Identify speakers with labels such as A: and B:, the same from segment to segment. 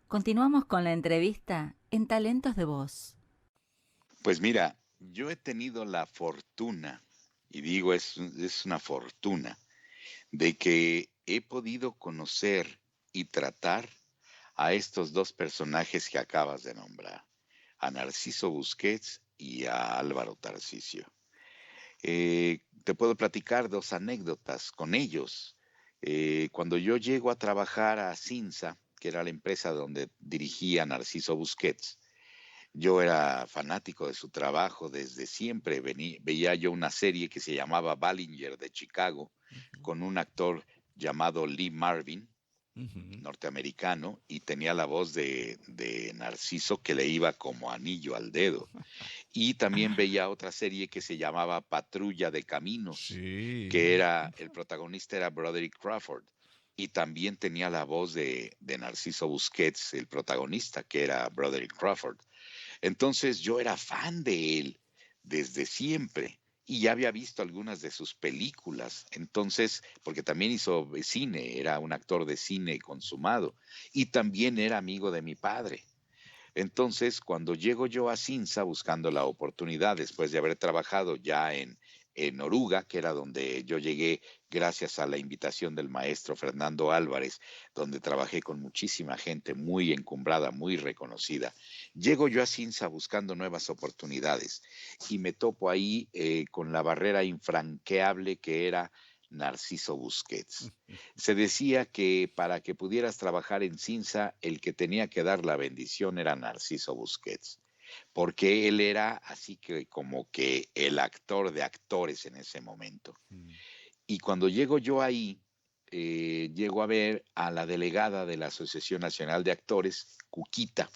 A: Continuamos con la entrevista en Talentos de Voz.
B: Pues mira, yo he tenido la fortuna, y digo es una fortuna, de que he podido conocer y tratar a estos dos personajes que acabas de nombrar, a Narciso Busquets y a Álvaro Tarcisio. Te puedo platicar dos anécdotas con ellos. Cuando yo llego a trabajar a Cinza, que era la empresa donde dirigía Narciso Busquets, yo era fanático de su trabajo desde siempre. Veía yo una serie que se llamaba Ballinger de Chicago,
C: Ujú,
B: con un actor llamado Lee Marvin,
C: ujú.
B: norteamericano, y tenía la voz de Narciso que le iba como anillo al dedo. Y también veía otra serie que se llamaba Patrulla de Caminos, que
C: Sí.
B: era, el protagonista era Broderick Crawford. Y también tenía la voz de Narciso Busquets, el protagonista, que era Broderick Crawford. Entonces yo era fan de él desde siempre y ya había visto algunas de sus películas. Entonces, porque también hizo cine, era un actor de cine consumado y también era amigo de mi padre. Entonces, cuando llego yo a Cinza buscando la oportunidad, después de haber trabajado ya en Oruga, que era donde yo llegué gracias a la invitación del maestro Fernando Álvarez, donde trabajé con muchísima gente muy encumbrada, muy reconocida, llego yo a Cinza buscando nuevas oportunidades y me topo ahí con la barrera infranqueable que era Narciso Busquets. Se decía que para que pudieras trabajar en Cinza, el que tenía que dar la bendición era Narciso Busquets, porque él era así que como que el actor de actores en ese momento.
C: Mm.
B: Y cuando llego yo ahí, llego a ver a la delegada de la Asociación Nacional de Actores, Cuquita,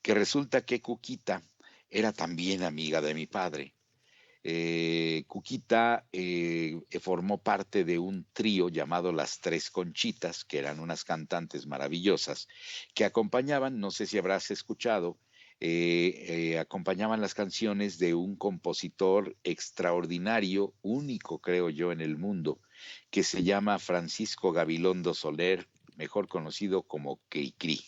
B: que resulta que Cuquita era también amiga de mi padre. Cuquita formó parte de un trío llamado Las Tres Conchitas, que eran unas cantantes maravillosas, que acompañaban, no sé si habrás escuchado, acompañaban las canciones de un compositor extraordinario, único creo yo en el mundo, que se llama Francisco Gabilondo Soler, mejor conocido como Cricri.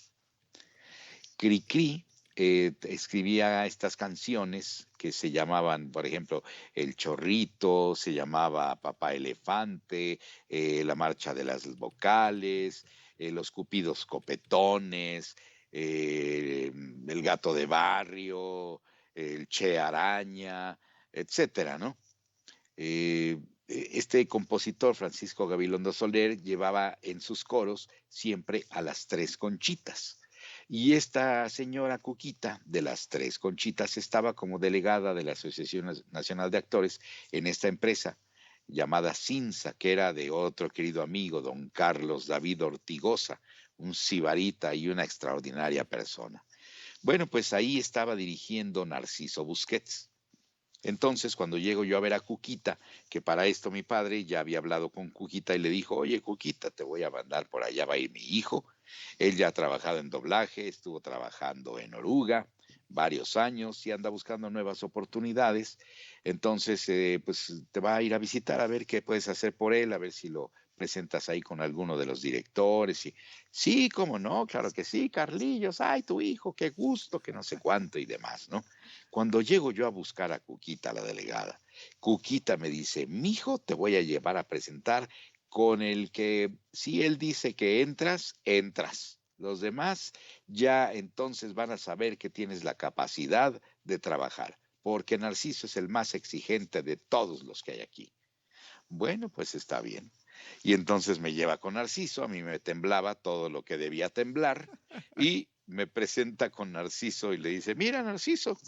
B: Cricri escribía estas canciones que se llamaban, por ejemplo, El Chorrito, se llamaba Papá Elefante, La Marcha de las Vocales, Los Cupidos Copetones, El Gato de Barrio, El Che Araña, etcétera, ¿no? Este compositor, Francisco Gabilondo Soler, llevaba en sus coros siempre a las tres conchitas. Y esta señora Cuquita de las Tres Conchitas estaba como delegada de la Asociación Nacional de Actores en esta empresa llamada Cinza, que era de otro querido amigo, don Carlos David Ortigosa, un sibarita y una extraordinaria persona. Bueno, pues ahí estaba dirigiendo Narciso Busquets. Entonces, cuando llego yo a ver a Cuquita, que para esto mi padre ya había hablado con Cuquita y le dijo, oye, Cuquita, te voy a mandar por allá, va a ir mi hijo. Él ya ha trabajado en doblaje, estuvo trabajando en Oruga varios años y anda buscando nuevas oportunidades. Entonces, pues te va a ir a visitar a ver qué puedes hacer por él, a ver si lo presentas ahí con alguno de los directores. Y sí, cómo no, claro que sí, Carlillos, ay, tu hijo, qué gusto, que no sé cuánto y demás, ¿no? Cuando llego yo a buscar a Cuquita, la delegada, Cuquita me dice, mijo, te voy a llevar a presentar con el que si él dice que entras, entras. Los demás ya entonces van a saber que tienes la capacidad de trabajar, porque Narciso es el más exigente de todos los que hay aquí. Bueno, pues está bien. Y entonces me lleva con Narciso, a mí me temblaba todo lo que debía temblar, y me presenta con Narciso y le dice, mira Narciso,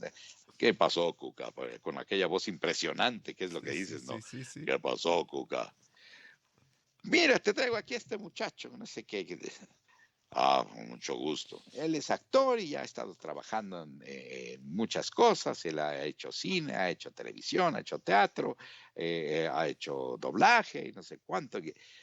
B: ¿qué pasó, Cuca? Con aquella voz impresionante, ¿qué es lo que
C: Sí, sí,
B: dices,
C: sí,
B: no?
C: sí, sí.
B: ¿Qué pasó, Cuca? Mira, te traigo aquí a este muchacho, no sé qué. Ah, con mucho gusto. Él es actor y ya ha estado trabajando en muchas cosas. Él ha hecho cine, ha hecho televisión, ha hecho teatro, ha hecho doblaje y no sé cuánto.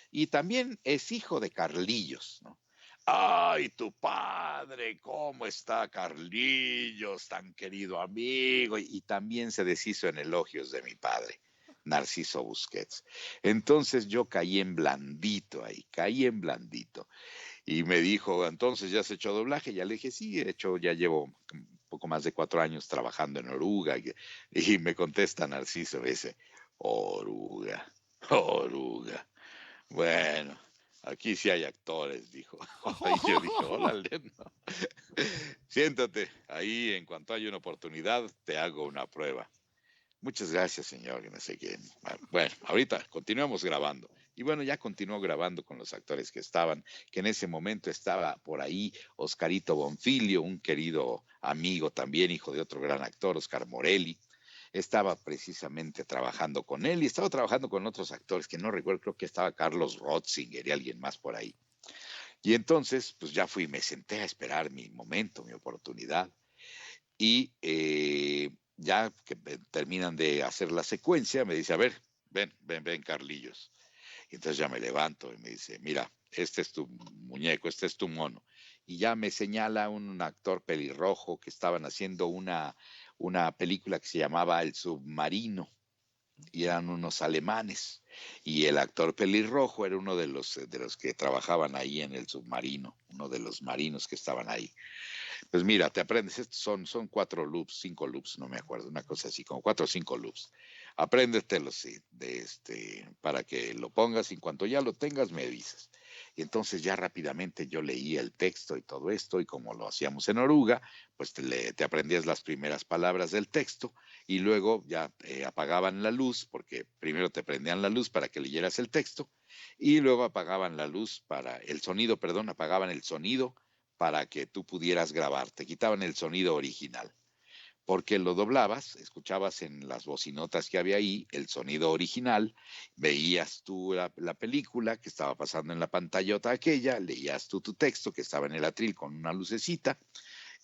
B: Y también es hijo de Carlillos, ¿no? Ay, tu padre, ¿cómo está Carlillos, tan querido amigo? Y también se deshizo en elogios de mi padre, Narciso Busquets. Entonces yo caí en blandito ahí, caí en blandito. Y me dijo, entonces, ¿ya has hecho doblaje? Ya le dije, sí, ya llevo un poco más de 4 años trabajando en Oruga. Y me contesta Narciso, dice, Oruga, Oruga. Bueno, aquí sí hay actores, dijo. Y yo dije, órale, no. Siéntate, ahí en cuanto haya una oportunidad, te hago una prueba. Muchas gracias, señor, y no sé qué. Bueno, ahorita continuamos grabando. Y bueno, ya continuó grabando con los actores que estaban, que en ese momento estaba por ahí Oscarito Bonfilio, un querido amigo también, hijo de otro gran actor, Oscar Morelli. Estaba precisamente trabajando con él y estaba trabajando con otros actores que no recuerdo, creo que estaba Carlos Rotzinger y alguien más por ahí. Y entonces, pues ya fui, me senté a esperar mi momento, mi oportunidad. Y ya que terminan de hacer la secuencia, me dice, a ver, ven, Carlillos. Y entonces ya me levanto y me dice, mira, este es tu muñeco, este es tu mono. Y ya me señala un actor pelirrojo que estaban haciendo una película que se llamaba El Submarino y eran unos alemanes. Y el actor pelirrojo era uno de los que trabajaban ahí en el submarino, uno de los marinos que estaban ahí. Pues mira, te aprendes, estos son 4 loops, 5 loops, no me acuerdo, una cosa así, como 4 o 5 loops. Apréndetelos, sí, para que lo pongas y en cuanto ya lo tengas me avisas. Y entonces ya rápidamente yo leía el texto y todo esto, y como lo hacíamos en Oruga, pues te aprendías las primeras palabras del texto y luego ya apagaban la luz, porque primero te prendían la luz para que leyeras el texto y luego apagaban la luz el sonido, perdón, apagaban el sonido para que tú pudieras grabar. Te quitaban el sonido original, porque lo doblabas, escuchabas en las bocinotas que había ahí el sonido original, veías tú la película que estaba pasando en la pantallota aquella, leías tú tu texto que estaba en el atril con una lucecita,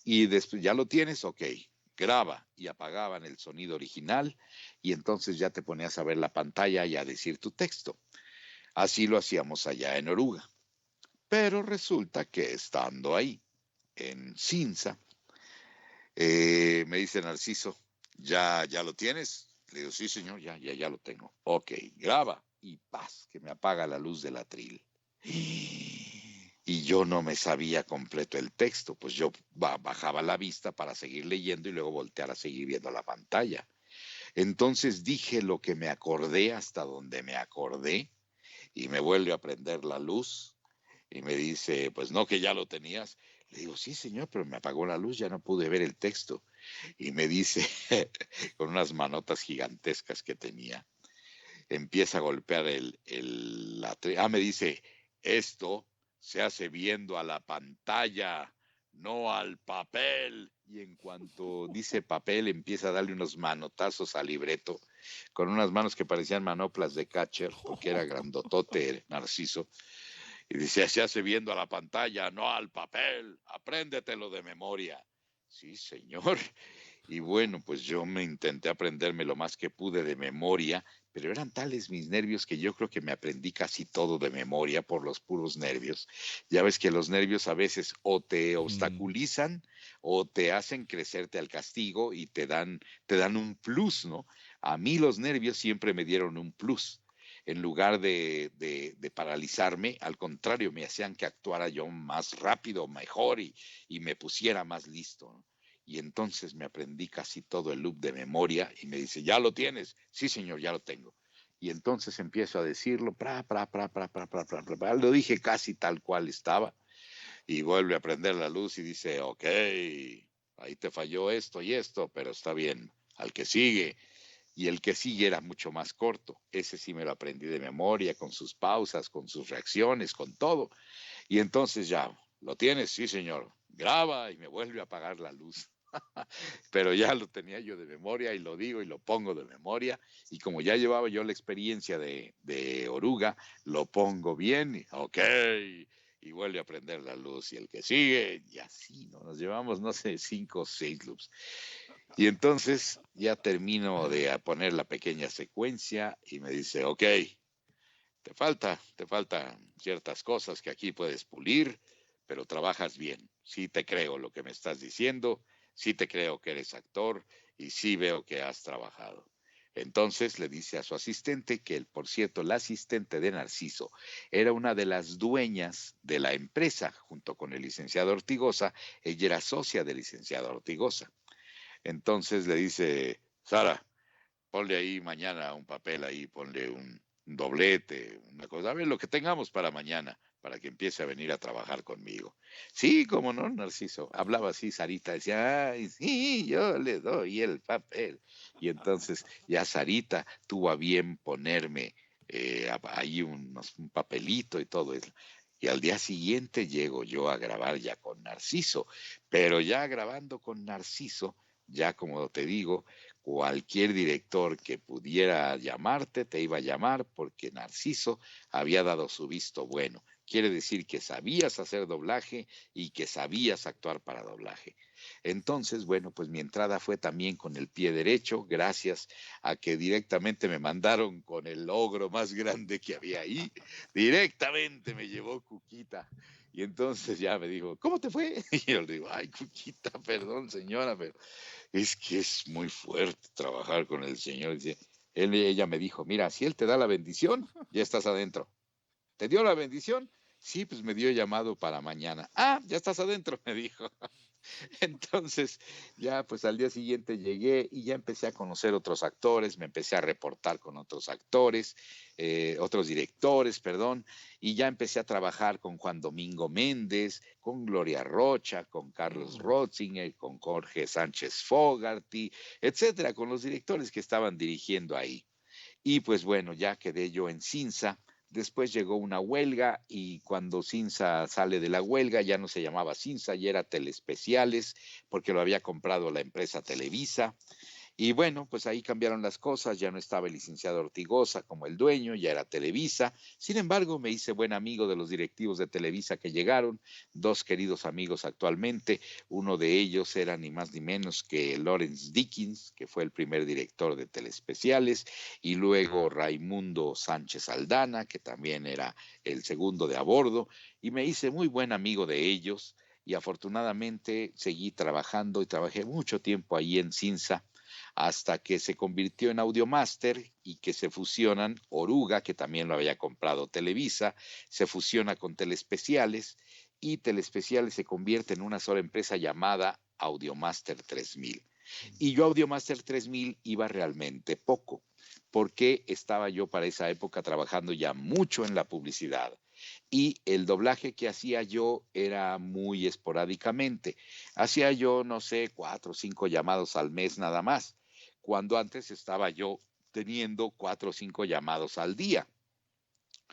B: y después ya lo tienes, ok, graba, y apagaban el sonido original, y entonces ya te ponías a ver la pantalla y a decir tu texto. Así lo hacíamos allá en Oruga. Pero resulta que estando ahí, en Cinza, me dice Narciso, ¿ya lo tienes? Le digo, sí, señor, ya lo tengo. Ok, graba. Y paz, que me apaga la luz del atril. Y yo no me sabía completo el texto, pues yo bajaba la vista para seguir leyendo y luego voltear a seguir viendo la pantalla. Entonces dije lo que me acordé hasta donde me acordé y me vuelve a prender la luz y me dice, pues no, que ya lo tenías. Le digo, sí, señor, pero me apagó la luz, ya no pude ver el texto. Y me dice, con unas manotas gigantescas que tenía, empieza a golpear me dice, esto se hace viendo a la pantalla, no al papel. Y en cuanto dice papel, empieza a darle unos manotazos al libreto, con unas manos que parecían manoplas de catcher, porque era grandotote Narciso. Y dice, se hace viendo a la pantalla, no al papel, apréndetelo de memoria. Sí, señor. Y bueno, pues yo me intenté aprenderme lo más que pude de memoria, pero eran tales mis nervios que yo creo que me aprendí casi todo de memoria por los puros nervios. Ya ves que los nervios a veces o te
C: Mm.
B: obstaculizan o te hacen crecerte al castigo y te dan un plus, ¿no? A mí los nervios siempre me dieron un plus. En lugar de paralizarme, al contrario, me hacían que actuara yo más rápido, mejor y me pusiera más listo, ¿no? Y entonces me aprendí casi todo el loop de memoria y me dice, ¿ya lo tienes? Sí, señor, ya lo tengo. Y entonces empiezo a decirlo, lo dije casi tal cual estaba y vuelve a prender la luz y dice, ok, ahí te falló esto y esto, pero está bien, al que sigue. Y el que sigue era mucho más corto. Ese sí me lo aprendí de memoria, con sus pausas, con sus reacciones, con todo. Y entonces ya, ¿lo tienes? Sí, señor. Graba y me vuelve a apagar la luz. Pero ya lo tenía yo de memoria y lo digo y lo pongo de memoria. Y como ya llevaba yo la experiencia de Oruga, lo pongo bien y ok. Y vuelve a prender la luz y el que sigue, y así, ¿no? Nos llevamos, no sé, 5 o 6 loops. Y entonces ya termino de poner la pequeña secuencia y me dice, ok, te faltan ciertas cosas que aquí puedes pulir, pero trabajas bien. Sí te creo lo que me estás diciendo, sí te creo que eres actor y sí veo que has trabajado. Entonces le dice a su asistente que, por cierto, la asistente de Narciso era una de las dueñas de la empresa, junto con el licenciado Ortigosa. Ella era socia del licenciado Ortigosa. Entonces le dice, Sara, ponle ahí mañana un papel ahí, ponle un doblete, una cosa, a ver lo que tengamos para mañana, para que empiece a venir a trabajar conmigo. Sí, cómo no, Narciso. Hablaba así, Sarita, decía, ay, sí, yo le doy el papel. Y entonces ya Sarita tuvo a bien ponerme ahí un papelito y todo eso. Y al día siguiente llego yo a grabar ya con Narciso, pero ya grabando con Narciso, ya como te digo, cualquier director que pudiera llamarte te iba a llamar porque Narciso había dado su visto bueno. Quiere decir que sabías hacer doblaje y que sabías actuar para doblaje. Entonces, bueno, pues mi entrada fue también con el pie derecho, gracias a que directamente me mandaron con el ogro más grande que había ahí. Directamente me llevó Cuquita. Y entonces ya me dijo, ¿cómo te fue? Y yo le digo, ay, Cuquita, perdón, señora, pero es que es muy fuerte trabajar con el Señor. Dice, ella me dijo, mira, si Él te da la bendición, ya estás adentro. ¿Te dio la bendición? Sí, pues me dio llamado para mañana. Ah, ya estás adentro, me dijo. Entonces, ya pues al día siguiente llegué y ya empecé a conocer otros actores, me empecé a reportar con otros actores, otros directores, perdón, y ya empecé a trabajar con Juan Domingo Méndez, con Gloria Rocha, con Carlos Rotzinger, con Jorge Sánchez Fogarty, etcétera, con los directores que estaban dirigiendo ahí. Y pues bueno, ya quedé yo en Cinza. Después llegó una huelga y cuando Cinza sale de la huelga ya no se llamaba Cinza, ya era Telespeciales porque lo había comprado la empresa Televisa. Y bueno, pues ahí cambiaron las cosas, ya no estaba el licenciado Ortigosa como el dueño, ya era Televisa. Sin embargo, me hice buen amigo de los directivos de Televisa que llegaron, dos queridos amigos actualmente. Uno de ellos era ni más ni menos que Lawrence Dickens, que fue el primer director de Telespeciales, y luego Raimundo Sánchez Aldana, que también era el segundo de a bordo, y me hice muy buen amigo de ellos. Y afortunadamente seguí trabajando y trabajé mucho tiempo ahí en Cinza hasta que se convirtió en Audiomaster y que se fusionan Oruga, que también lo había comprado Televisa, se fusiona con Telespeciales y Telespeciales se convierte en una sola empresa llamada Audiomaster 3000. Y yo Audiomaster 3000 iba realmente poco, porque estaba yo para esa época trabajando ya mucho en la publicidad y el doblaje que hacía yo era muy esporádicamente. Hacía yo, no sé, 4 o 5 llamados al mes nada más, cuando antes estaba yo teniendo 4 o 5 llamados al día.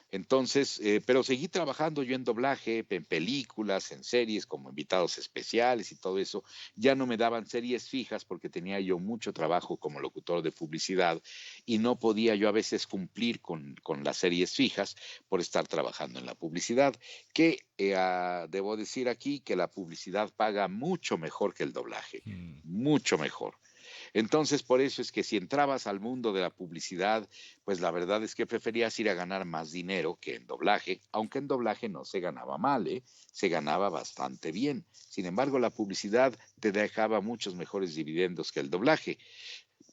B: Entonces, pero seguí trabajando yo en doblaje, en películas, en series como invitados especiales y todo eso. Ya no me daban series fijas porque tenía yo mucho trabajo como locutor de publicidad y no podía yo a veces cumplir con las series fijas por estar trabajando en la publicidad, que debo decir aquí que la publicidad paga mucho mejor que el doblaje, mucho mejor. Entonces, por eso es que si entrabas al mundo de la publicidad, pues la verdad es que preferías ir a ganar más dinero que en doblaje, aunque en doblaje no se ganaba mal, ¿eh? Se ganaba bastante bien. Sin embargo, la publicidad te dejaba muchos mejores dividendos que el doblaje.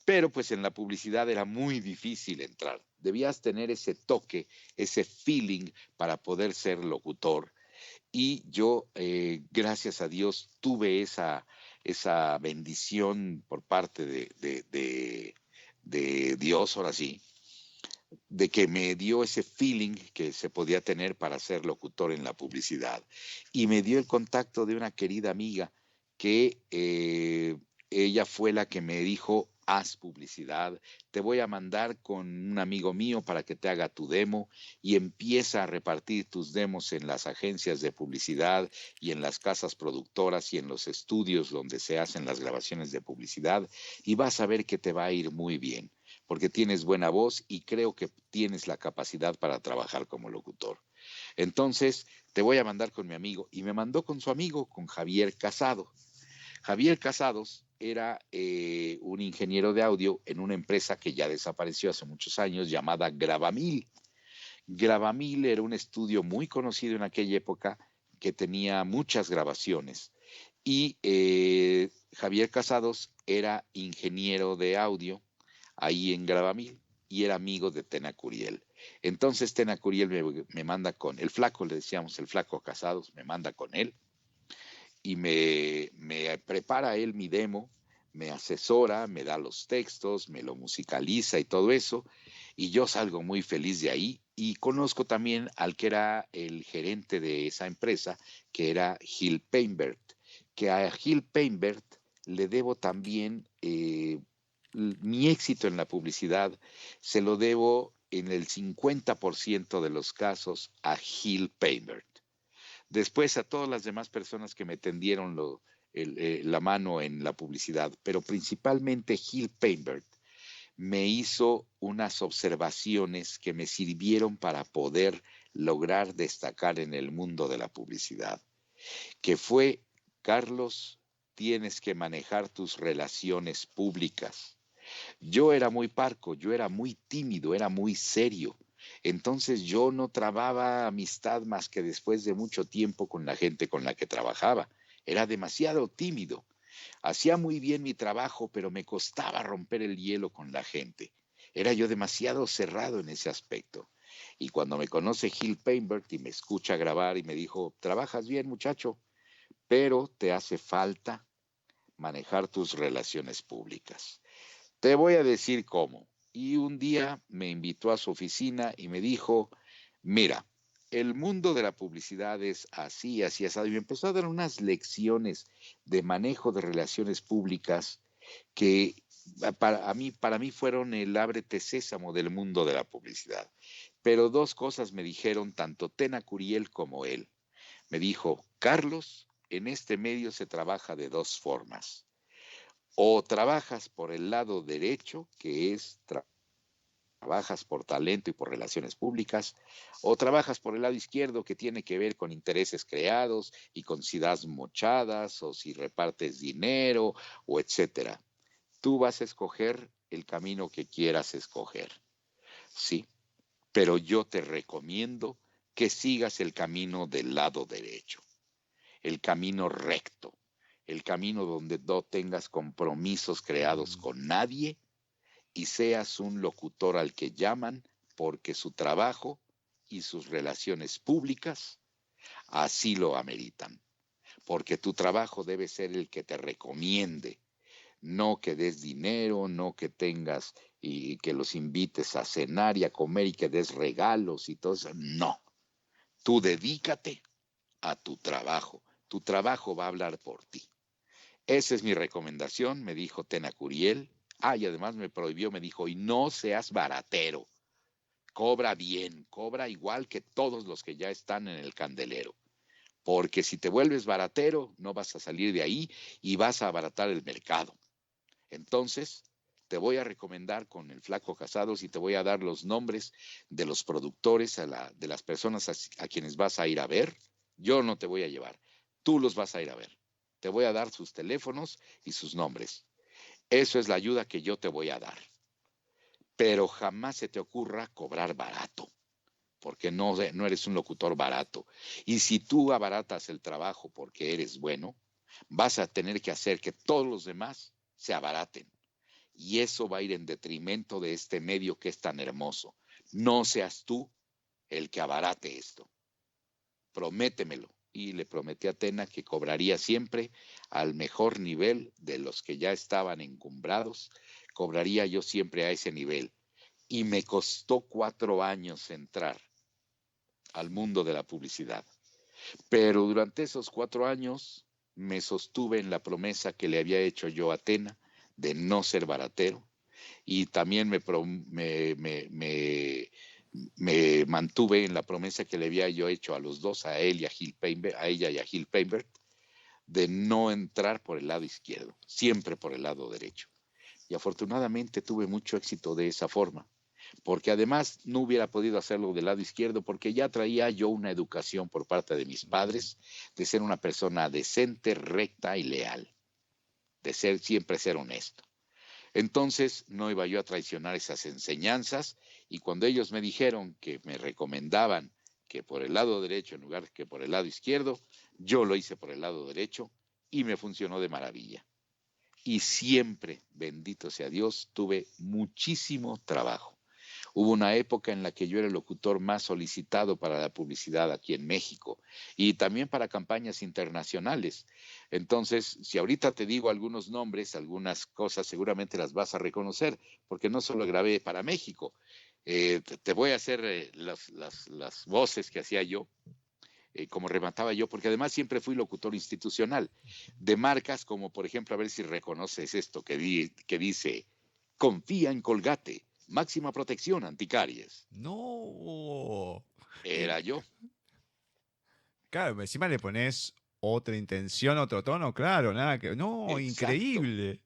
B: Pero pues en la publicidad era muy difícil entrar. Debías tener ese toque, ese feeling para poder ser locutor. Y yo, gracias a Dios, tuve esa bendición por parte de Dios, ahora sí, de que me dio ese feeling que se podía tener para ser locutor en la publicidad. Y me dio el contacto de una querida amiga que ella fue la que me dijo, haz publicidad, te voy a mandar con un amigo mío para que te haga tu demo y empieza a repartir tus demos en las agencias de publicidad y en las casas productoras y en los estudios donde se hacen las grabaciones de publicidad y vas a ver que te va a ir muy bien porque tienes buena voz y creo que tienes la capacidad para trabajar como locutor. Entonces, te voy a mandar con mi amigo. Y me mandó con su amigo, con Javier Casado. Javier Casados era un ingeniero de audio en una empresa que ya desapareció hace muchos años llamada Gravamil. Gravamil era un estudio muy conocido en aquella época que tenía muchas grabaciones. Y Javier Casados era ingeniero de audio ahí en Gravamil, y era amigo de Tena Curiel. Entonces Tena Curiel me manda con el flaco, le decíamos el flaco Casados, me manda con él y me prepara él mi demo, me asesora, me da los textos, me lo musicaliza y todo eso, y yo salgo muy feliz de ahí y conozco también al que era el gerente de esa empresa, que era Gil Painbert, que a Gil Painbert le debo también mi éxito en la publicidad, se lo debo en el 50% de los casos a Gil Painbert. Después a todas las demás personas que me tendieron la mano en la publicidad, pero principalmente Gil Painbert me hizo unas observaciones que me sirvieron para poder lograr destacar en el mundo de la publicidad, que fue: Carlos, tienes que manejar tus relaciones públicas. Yo era muy parco, yo era muy tímido, era muy serio. Entonces yo no trababa amistad más que después de mucho tiempo con la gente con la que trabajaba. Era demasiado tímido. Hacía muy bien mi trabajo, pero me costaba romper el hielo con la gente. Era yo demasiado cerrado en ese aspecto. Y cuando me conoce Gil Painbert y me escucha grabar y me dijo: trabajas bien, muchacho, pero te hace falta manejar tus relaciones públicas. Te voy a decir cómo. Y un día me invitó a su oficina y me dijo: mira, el mundo de la publicidad es así, así, así. Y me empezó a dar unas lecciones de manejo de relaciones públicas que para mí fueron el ábrete sésamo del mundo de la publicidad. Pero dos cosas me dijeron tanto Tena Curiel como él. Me dijo: Carlos, en este medio se trabaja de dos formas. O trabajas por el lado derecho, que es trabajas por talento y por relaciones públicas, o trabajas por el lado izquierdo, que tiene que ver con intereses creados y con si das mochadas o si repartes dinero o etcétera. Tú vas a escoger el camino que quieras escoger, sí, pero yo te recomiendo que sigas el camino del lado derecho, el camino recto, el camino donde no tengas compromisos creados con nadie y seas un locutor al que llaman porque su trabajo y sus relaciones públicas así lo ameritan. Porque tu trabajo debe ser el que te recomiende, no que des dinero, no que tengas y que los invites a cenar y a comer y que des regalos y todo eso. No, tú dedícate a tu trabajo. Tu trabajo va a hablar por ti. Esa es mi recomendación, me dijo Tena Curiel. Y además me prohibió, me dijo: y no seas baratero. Cobra bien, cobra igual que todos los que ya están en el candelero. Porque si te vuelves baratero, no vas a salir de ahí y vas a abaratar el mercado. Entonces, te voy a recomendar con el flaco Casados y te voy a dar los nombres de los productores, de las personas a quienes vas a ir a ver. Yo no te voy a llevar, tú los vas a ir a ver. Te voy a dar sus teléfonos y sus nombres. Eso es la ayuda que yo te voy a dar. Pero jamás se te ocurra cobrar barato, porque no eres un locutor barato. Y si tú abaratas el trabajo porque eres bueno, vas a tener que hacer que todos los demás se abaraten. Y eso va a ir en detrimento de este medio que es tan hermoso. No seas tú el que abarate esto. Prométemelo. Y le prometí a Tena que cobraría siempre al mejor nivel de los que ya estaban encumbrados. Cobraría yo siempre a ese nivel. Y me costó 4 años entrar al mundo de la publicidad. Pero durante esos 4 años me sostuve en la promesa que le había hecho yo a Tena de no ser baratero, y también me mantuve en la promesa que le había yo hecho a los dos, a él y a Gil Painbert, a ella y a Gil Painbert, de no entrar por el lado izquierdo, siempre por el lado derecho. Y afortunadamente tuve mucho éxito de esa forma, porque además no hubiera podido hacerlo del lado izquierdo porque ya traía yo una educación por parte de mis padres de ser una persona decente, recta y leal, de siempre ser honesto. Entonces no iba yo a traicionar esas enseñanzas, y cuando ellos me dijeron que me recomendaban que por el lado derecho en lugar que por el lado izquierdo, yo lo hice por el lado derecho y me funcionó de maravilla. y siempre, bendito sea Dios, tuve muchísimo trabajo. Hubo una época en la que yo era el locutor más solicitado para la publicidad aquí en México y también para campañas internacionales. Entonces, si ahorita te digo algunos nombres, algunas cosas, seguramente las vas a reconocer, porque no solo grabé para México. Te voy a hacer las voces que hacía yo, como remataba yo, porque además siempre fui locutor institucional de marcas como, por ejemplo, a ver si reconoces esto que dice, confía en Colgate, máxima protección anticaries.
C: No.
B: Era yo.
C: Claro, encima le pones otra intención, otro tono, claro, nada que. No,
B: Exacto.
C: increíble.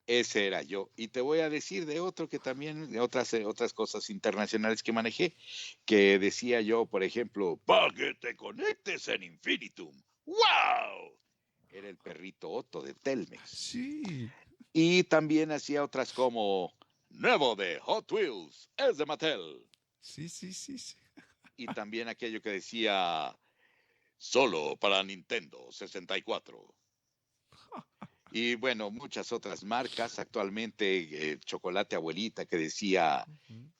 B: Ese era yo. Y te voy a decir de otro que también, de otras cosas internacionales que manejé, que decía yo, por ejemplo, para que te conectes en Infinitum. ¡Wow! Era el perrito Otto de Telmex.
C: Sí.
B: Y también hacía otras como Nuevo de Hot Wheels, es de Mattel.
C: Sí, sí, sí, sí.
B: Y también aquello que decía solo para Nintendo 64. Y bueno, muchas otras marcas. Actualmente, Chocolate Abuelita, que decía,
C: Ujú.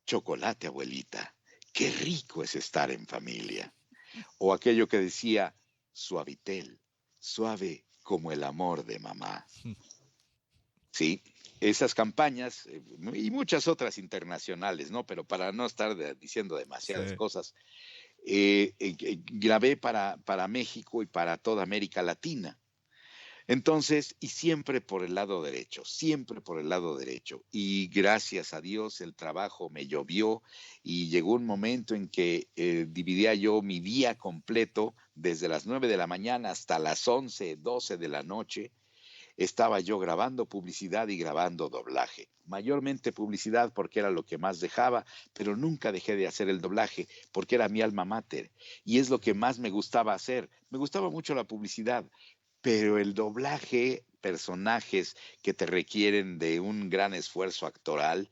B: chocolate abuelita, qué rico es estar en familia. O aquello que decía, Suavitel, suave como el amor de mamá. Sí, esas campañas y muchas otras internacionales, ¿no? Pero para no estar diciendo demasiadas
C: Sí.
B: cosas, grabé para México y para toda América Latina. Entonces, y siempre por el lado derecho, siempre por el lado derecho. Y gracias a Dios el trabajo me llovió y llegó un momento en que dividía yo mi día completo desde las 9 de la mañana hasta las 11, 12 de la noche. Estaba yo grabando publicidad y grabando doblaje. Mayormente publicidad porque era lo que más dejaba, pero nunca dejé de hacer el doblaje porque era mi alma mater y es lo que más me gustaba hacer. Me gustaba mucho la publicidad, pero el doblaje, personajes que te requieren de un gran esfuerzo actoral,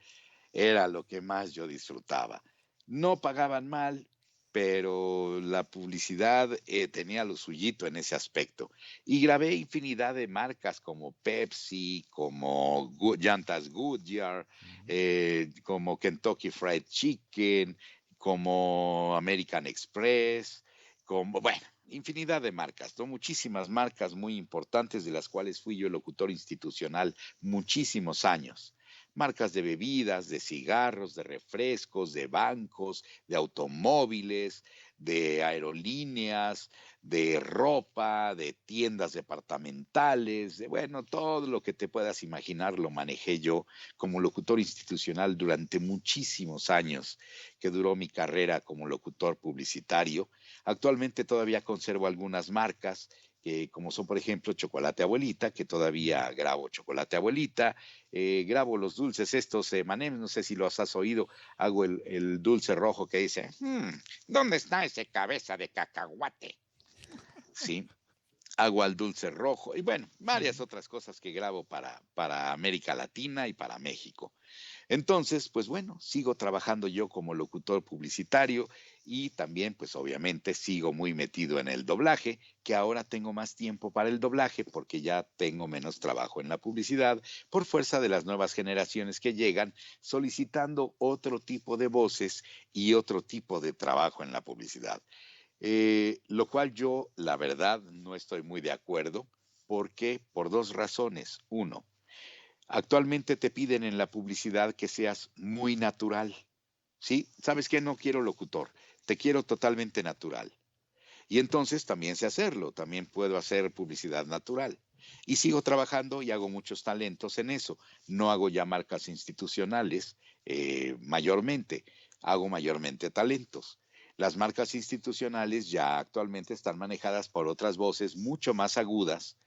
B: era lo que más yo disfrutaba. No pagaban mal, pero la publicidad tenía lo suyito en ese aspecto. Y grabé infinidad de marcas como Pepsi, como Llantas Goodyear,
C: Ujú.
B: como Kentucky Fried Chicken, como American Express, como, bueno, infinidad de marcas, ¿no? Muchísimas marcas muy importantes de las cuales fui yo locutor institucional muchísimos años. Marcas de bebidas, de cigarros, de refrescos, de bancos, de automóviles, de aerolíneas, de ropa, de tiendas departamentales, de bueno, todo lo que te puedas imaginar lo manejé yo como locutor institucional durante muchísimos años que duró mi carrera como locutor publicitario. Actualmente todavía conservo algunas marcas, como son, por ejemplo, Chocolate Abuelita, que todavía grabo Chocolate Abuelita, grabo los dulces estos, Manem, no sé si los has oído, hago el dulce rojo que dice, ¿dónde está ese cabeza de cacahuate? Sí, hago al dulce rojo y bueno, varias
C: Ujú.
B: otras cosas que grabo para América Latina y para México. Entonces, pues bueno, sigo trabajando yo como locutor publicitario y también, pues obviamente, sigo muy metido en el doblaje, que ahora tengo más tiempo para el doblaje porque ya tengo menos trabajo en la publicidad por fuerza de las nuevas generaciones que llegan solicitando otro tipo de voces y otro tipo de trabajo en la publicidad. Lo cual yo, la verdad, no estoy muy de acuerdo. ¿Por qué? Por dos razones. Uno, actualmente te piden en la publicidad que seas muy natural. ¿Sí? ¿Sabes qué? No quiero locutor, te quiero totalmente natural. Y entonces también sé hacerlo, también puedo hacer publicidad natural. Y sigo trabajando y hago muchos talentos en eso. No hago ya marcas institucionales mayormente, hago mayormente talentos. Las marcas institucionales ya actualmente están manejadas por otras voces mucho más agudas,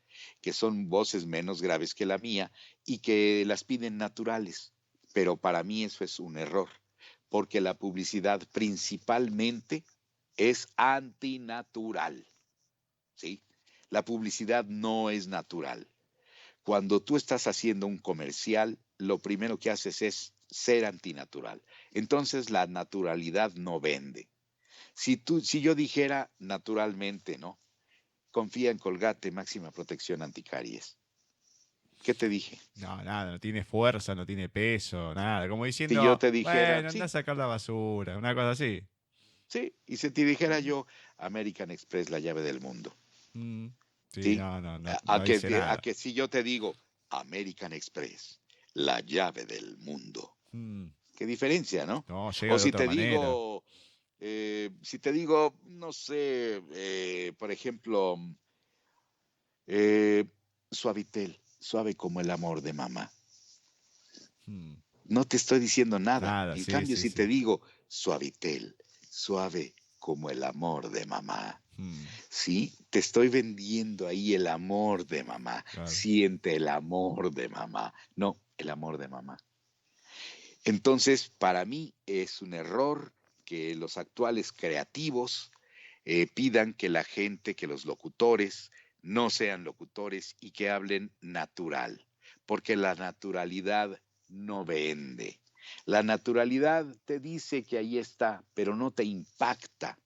B: que son voces menos graves que la mía y que las piden naturales. Pero para mí eso es un error, porque la publicidad principalmente es antinatural, ¿sí? La publicidad no es natural. Cuando tú estás haciendo un comercial, lo primero que haces es ser antinatural. Entonces la naturalidad no vende. Si yo dijera naturalmente, ¿no? Confía en Colgate, máxima protección anticaries. ¿Qué te dije?
C: No, nada, no tiene fuerza, no tiene peso, nada. Como
B: Si yo
C: diciendo,
B: te dijera,
C: bueno, anda a
B: sí,
C: sacar la basura, una cosa así.
B: sí, y si te dijera yo, American Express, la llave del mundo,
C: Mm, sí,
B: ¿sí?
C: no, no, no,
B: A
C: no
B: que,
C: dice
B: a
C: nada.
B: que si yo te digo, American Express, la llave del mundo,
C: Mm,
B: qué diferencia, ¿no?
C: no, llega
B: O
C: de otra manera.
B: si te digo, no sé, por ejemplo, eh, Suavitel, suave como el amor de mamá.
C: Mm,
B: No te estoy diciendo nada.
C: nada,
B: En
C: sí,
B: cambio,
C: sí,
B: si te
C: sí.
B: digo Suavitel, suave como el amor de mamá,
C: Mm,
B: sí, te estoy vendiendo ahí el amor de mamá.
C: claro.
B: Siente el amor de mamá. No, el amor de mamá. Entonces, para mí es un error que los actuales creativos pidan que la gente, que los locutores no sean locutores y que hablen natural, porque la naturalidad no vende. La naturalidad te dice que ahí está, pero no te impacta.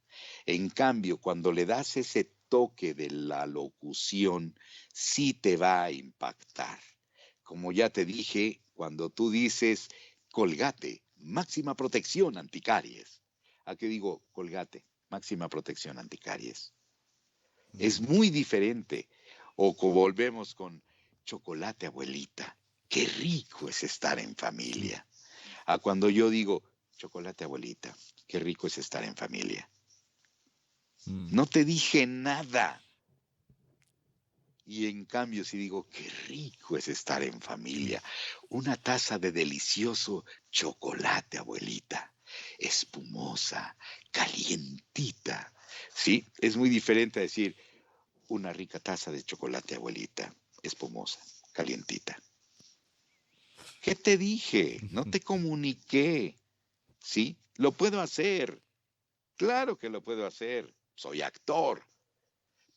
B: En cambio, cuando le das ese toque de la locución, sí te va a impactar. Como ya te dije, cuando tú dices Colgate, máxima protección anticaries. ¿A qué digo Colgate? Máxima protección anticaries. Es
C: Mm,
B: muy diferente. O volvemos con chocolate, abuelita. Qué rico es estar en
C: mm,
B: familia. A cuando yo digo chocolate, abuelita, qué rico es estar en familia.
C: mm.
B: No te dije nada. Y en cambio, si digo, qué rico es estar en familia, una taza de delicioso chocolate, abuelita, espumosa, calientita. Sí, es muy diferente a decir una rica taza de chocolate, abuelita, espumosa, calientita. ¿Qué te dije? No te comuniqué. Sí, lo puedo hacer. Claro que lo puedo hacer. Soy actor.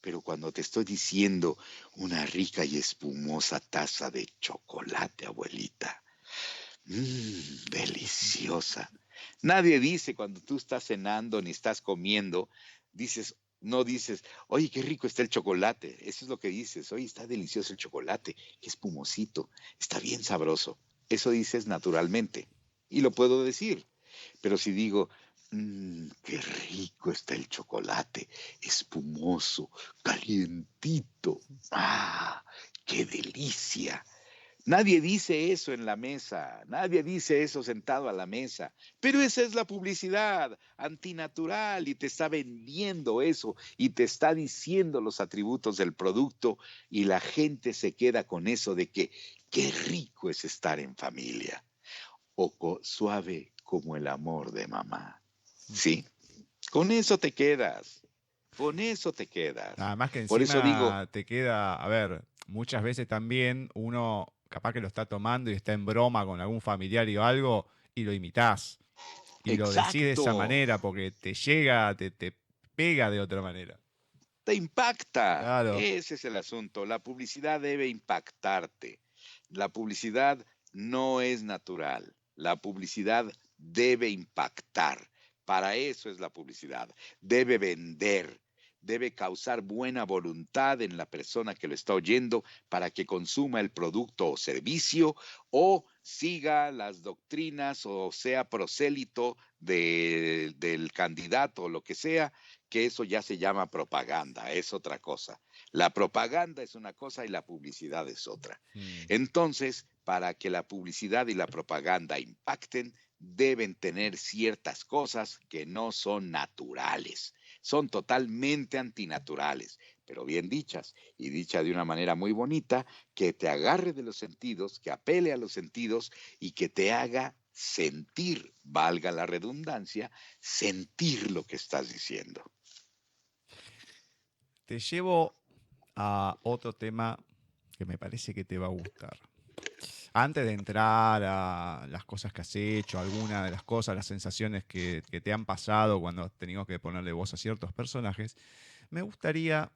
B: Pero cuando te estoy diciendo una rica y espumosa taza de chocolate, abuelita, deliciosa. Nadie dice cuando tú estás cenando ni estás comiendo, dices, no dices, oye, qué rico está el chocolate. Eso es lo que dices, oye, está delicioso el chocolate, qué espumosito, está bien sabroso. Eso dices naturalmente. Y lo puedo decir. Pero si digo, qué rico está el chocolate, espumoso, calientito, qué delicia. Nadie dice eso en la mesa, nadie dice eso sentado a la mesa, pero esa es la publicidad antinatural y te está vendiendo eso y te está diciendo los atributos del producto y la gente se queda con eso de que qué rico es estar en familia o suave como el amor de mamá. ¿Sí? Con eso te quedas, con eso te quedas.
C: Nada más que
B: Por eso digo,
C: encima te queda, a ver, muchas veces también uno capaz que lo está tomando y está en broma con algún familiar o algo y lo imitás y lo decís de esa
B: exacto,
C: manera porque te llega, te pega de otra manera.
B: te impacta.
C: Claro.
B: Ese es el asunto. La publicidad debe impactarte. La publicidad no es natural. La publicidad debe impactar. Para eso es la publicidad. Debe vender. Debe causar buena voluntad en la persona que lo está oyendo para que consuma el producto o servicio o siga las doctrinas o sea prosélito del candidato o lo que sea, que eso ya se llama propaganda, es otra cosa. La propaganda es una cosa y la publicidad es otra.
C: Mm.
B: Entonces, para que la publicidad y la propaganda impacten, deben tener ciertas cosas que no son naturales, son totalmente antinaturales, pero bien dichas y dicha de una manera muy bonita, que te agarre de los sentidos, que apele a los sentidos y que te haga sentir, valga la redundancia, sentir lo que estás diciendo.
C: Te llevo a otro tema que me parece que te va a gustar. Antes de entrar a las cosas que has hecho, alguna de las cosas, las sensaciones que te han pasado cuando has tenido que ponerle voz a ciertos personajes, me gustaría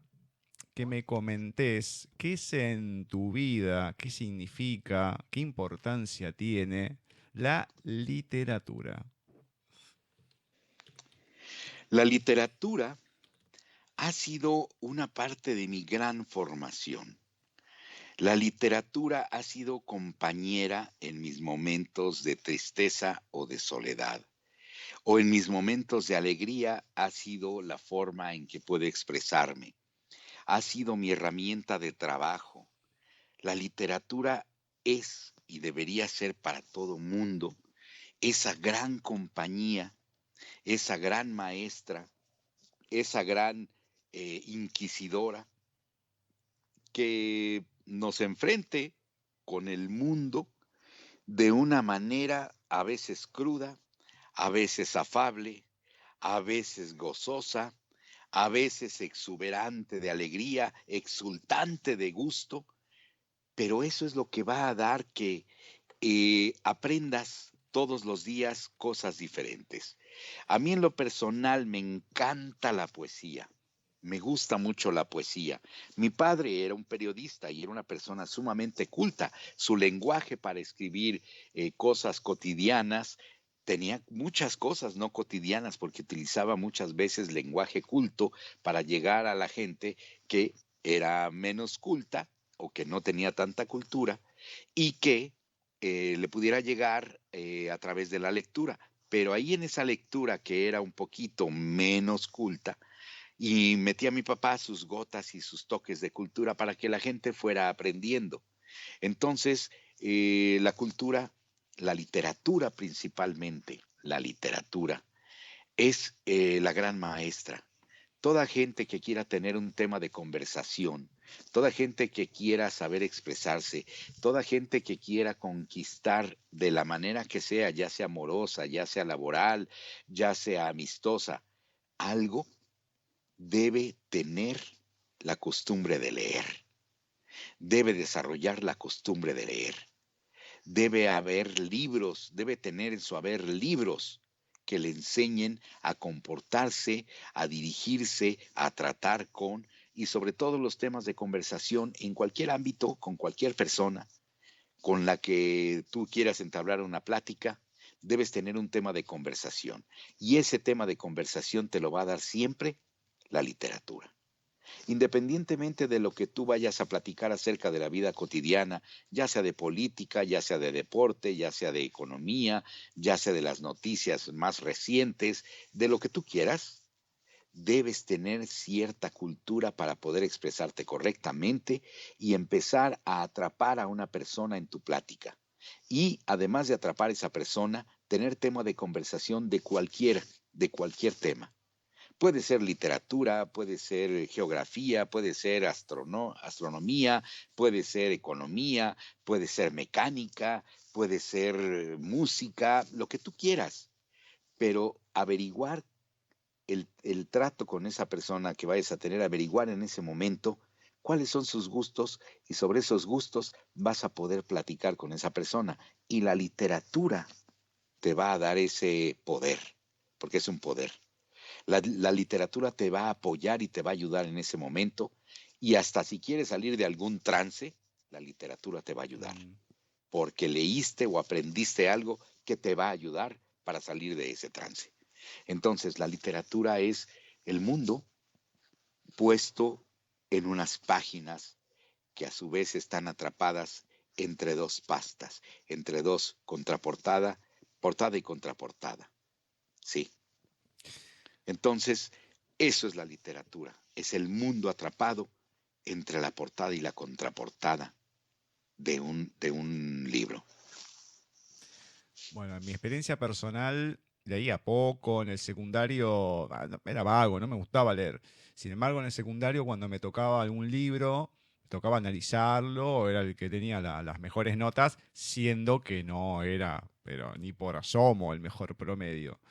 C: que me comentes qué es en tu vida, qué significa, qué importancia tiene la literatura.
B: La literatura ha sido una parte de mi gran formación. La literatura ha sido compañera en mis momentos de tristeza o de soledad, o en mis momentos de alegría ha sido la forma en que puedo expresarme, ha sido mi herramienta de trabajo. La literatura es y debería ser para todo mundo esa gran compañía, esa gran maestra, esa gran inquisidora que nos enfrente con el mundo de una manera a veces cruda, a veces afable, a veces gozosa, a veces exuberante de alegría, exultante de gusto, pero eso es lo que va a dar que aprendas todos los días cosas diferentes. A mí en lo personal me encanta la poesía. Me gusta mucho la poesía. Mi padre era un periodista y era una persona sumamente culta. Su lenguaje para escribir cosas cotidianas tenía muchas cosas no cotidianas porque utilizaba muchas veces lenguaje culto para llegar a la gente que era menos culta o que no tenía tanta cultura y que le pudiera llegar a través de la lectura. Pero ahí en esa lectura que era un poquito menos culta, y metía a mi papá sus gotas y sus toques de cultura para que la gente fuera aprendiendo. Entonces, la cultura, la literatura principalmente, la literatura, es la gran maestra. Toda gente que quiera tener un tema de conversación, toda gente que quiera saber expresarse, toda gente que quiera conquistar de la manera que sea, ya sea amorosa, ya sea laboral, ya sea amistosa, algo debe tener la costumbre de leer, debe desarrollar la costumbre de leer, debe haber libros, debe tener en su haber libros que le enseñen a comportarse, a dirigirse, a tratar con y sobre todo los temas de conversación en cualquier ámbito, con cualquier persona con la que tú quieras entablar una plática, debes tener un tema de conversación. Y ese tema de conversación te lo va a dar siempre la literatura. Independientemente de lo que tú vayas a platicar acerca de la vida cotidiana, ya sea de política, ya sea de deporte, ya sea de economía, ya sea de las noticias más recientes, de lo que tú quieras, debes tener cierta cultura para poder expresarte correctamente y empezar a atrapar a una persona en tu plática. Y además de atrapar a esa persona, tener tema de conversación de cualquier tema. Puede ser literatura, puede ser geografía, puede ser astronomía, puede ser economía, puede ser mecánica, puede ser música, lo que tú quieras, pero averiguar el trato con esa persona que vayas a tener, averiguar en ese momento cuáles son sus gustos y sobre esos gustos vas a poder platicar con esa persona. Y la literatura te va a dar ese poder, porque es un poder. La literatura te va a apoyar y te va a ayudar en ese momento y hasta si quieres salir de algún trance, la literatura te va a ayudar, porque leíste o aprendiste algo que te va a ayudar para salir de ese trance. Entonces, la literatura es el mundo puesto en unas páginas que a su vez están atrapadas entre dos pastas, entre dos contraportada, portada y contraportada. Sí. Entonces, eso es la literatura, es el mundo atrapado entre la portada y la contraportada de un libro.
C: Bueno, en mi experiencia personal, leía poco, en el secundario era vago, no me gustaba leer. Sin embargo, en el secundario, cuando me tocaba algún libro, me tocaba analizarlo, era el que tenía las mejores notas, siendo que no era, pero ni por asomo, el mejor promedio.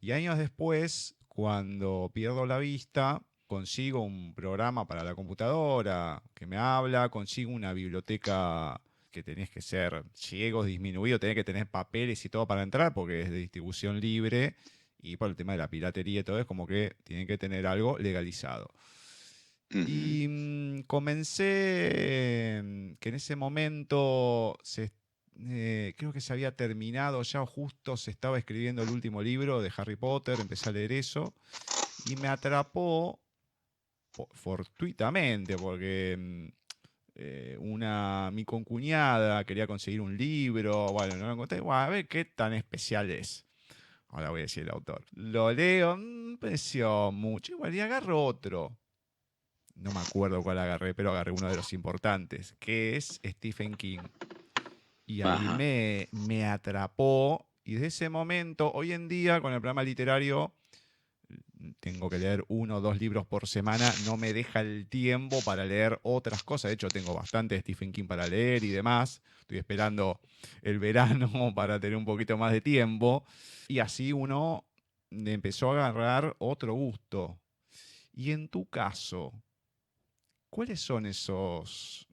C: Y años después, cuando pierdo la vista, consigo un programa para la computadora que me habla, consigo una biblioteca que tenés que ser ciegos, disminuido, tenés que tener papeles y todo para entrar porque es de distribución libre y por el tema de la piratería y todo es como que tienen que tener algo legalizado.
B: Ujú.
C: Y comencé que en ese momento creo que se había terminado, ya justo se estaba escribiendo el último libro de Harry Potter, empecé a leer eso y me atrapó fortuitamente porque mi concuñada quería conseguir un libro, bueno, no lo encontré, bueno, a ver qué tan especial es. Ahora voy a decir el autor. Lo leo, me pareció mucho, igual y agarro otro. No me acuerdo cuál agarré, pero agarré uno de los importantes, que es Stephen King. Y ahí
B: Ajá.
C: me atrapó. Y desde ese momento, hoy en día, con el programa literario, tengo que leer 1 o 2 libros por semana. No me deja el tiempo para leer otras cosas. De hecho, tengo bastante de Stephen King para leer y demás. Estoy esperando el verano para tener un poquito más de tiempo. Y así uno empezó a agarrar otro gusto. Y en tu caso, ¿cuáles son esos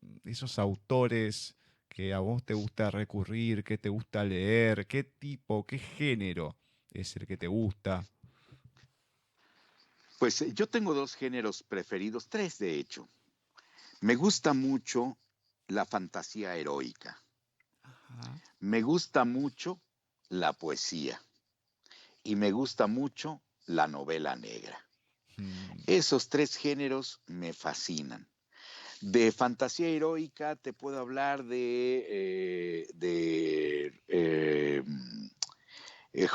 C: autores que a vos te gusta recurrir, que te gusta leer? ¿Qué tipo, qué género es el que te gusta?
B: Pues yo tengo 2 géneros preferidos, 3 de hecho. Me gusta mucho la fantasía heroica.
C: Ajá.
B: Me gusta mucho la poesía. Y me gusta mucho la novela negra.
C: Mm,
B: Esos 3 géneros me fascinan. De fantasía heroica te puedo hablar de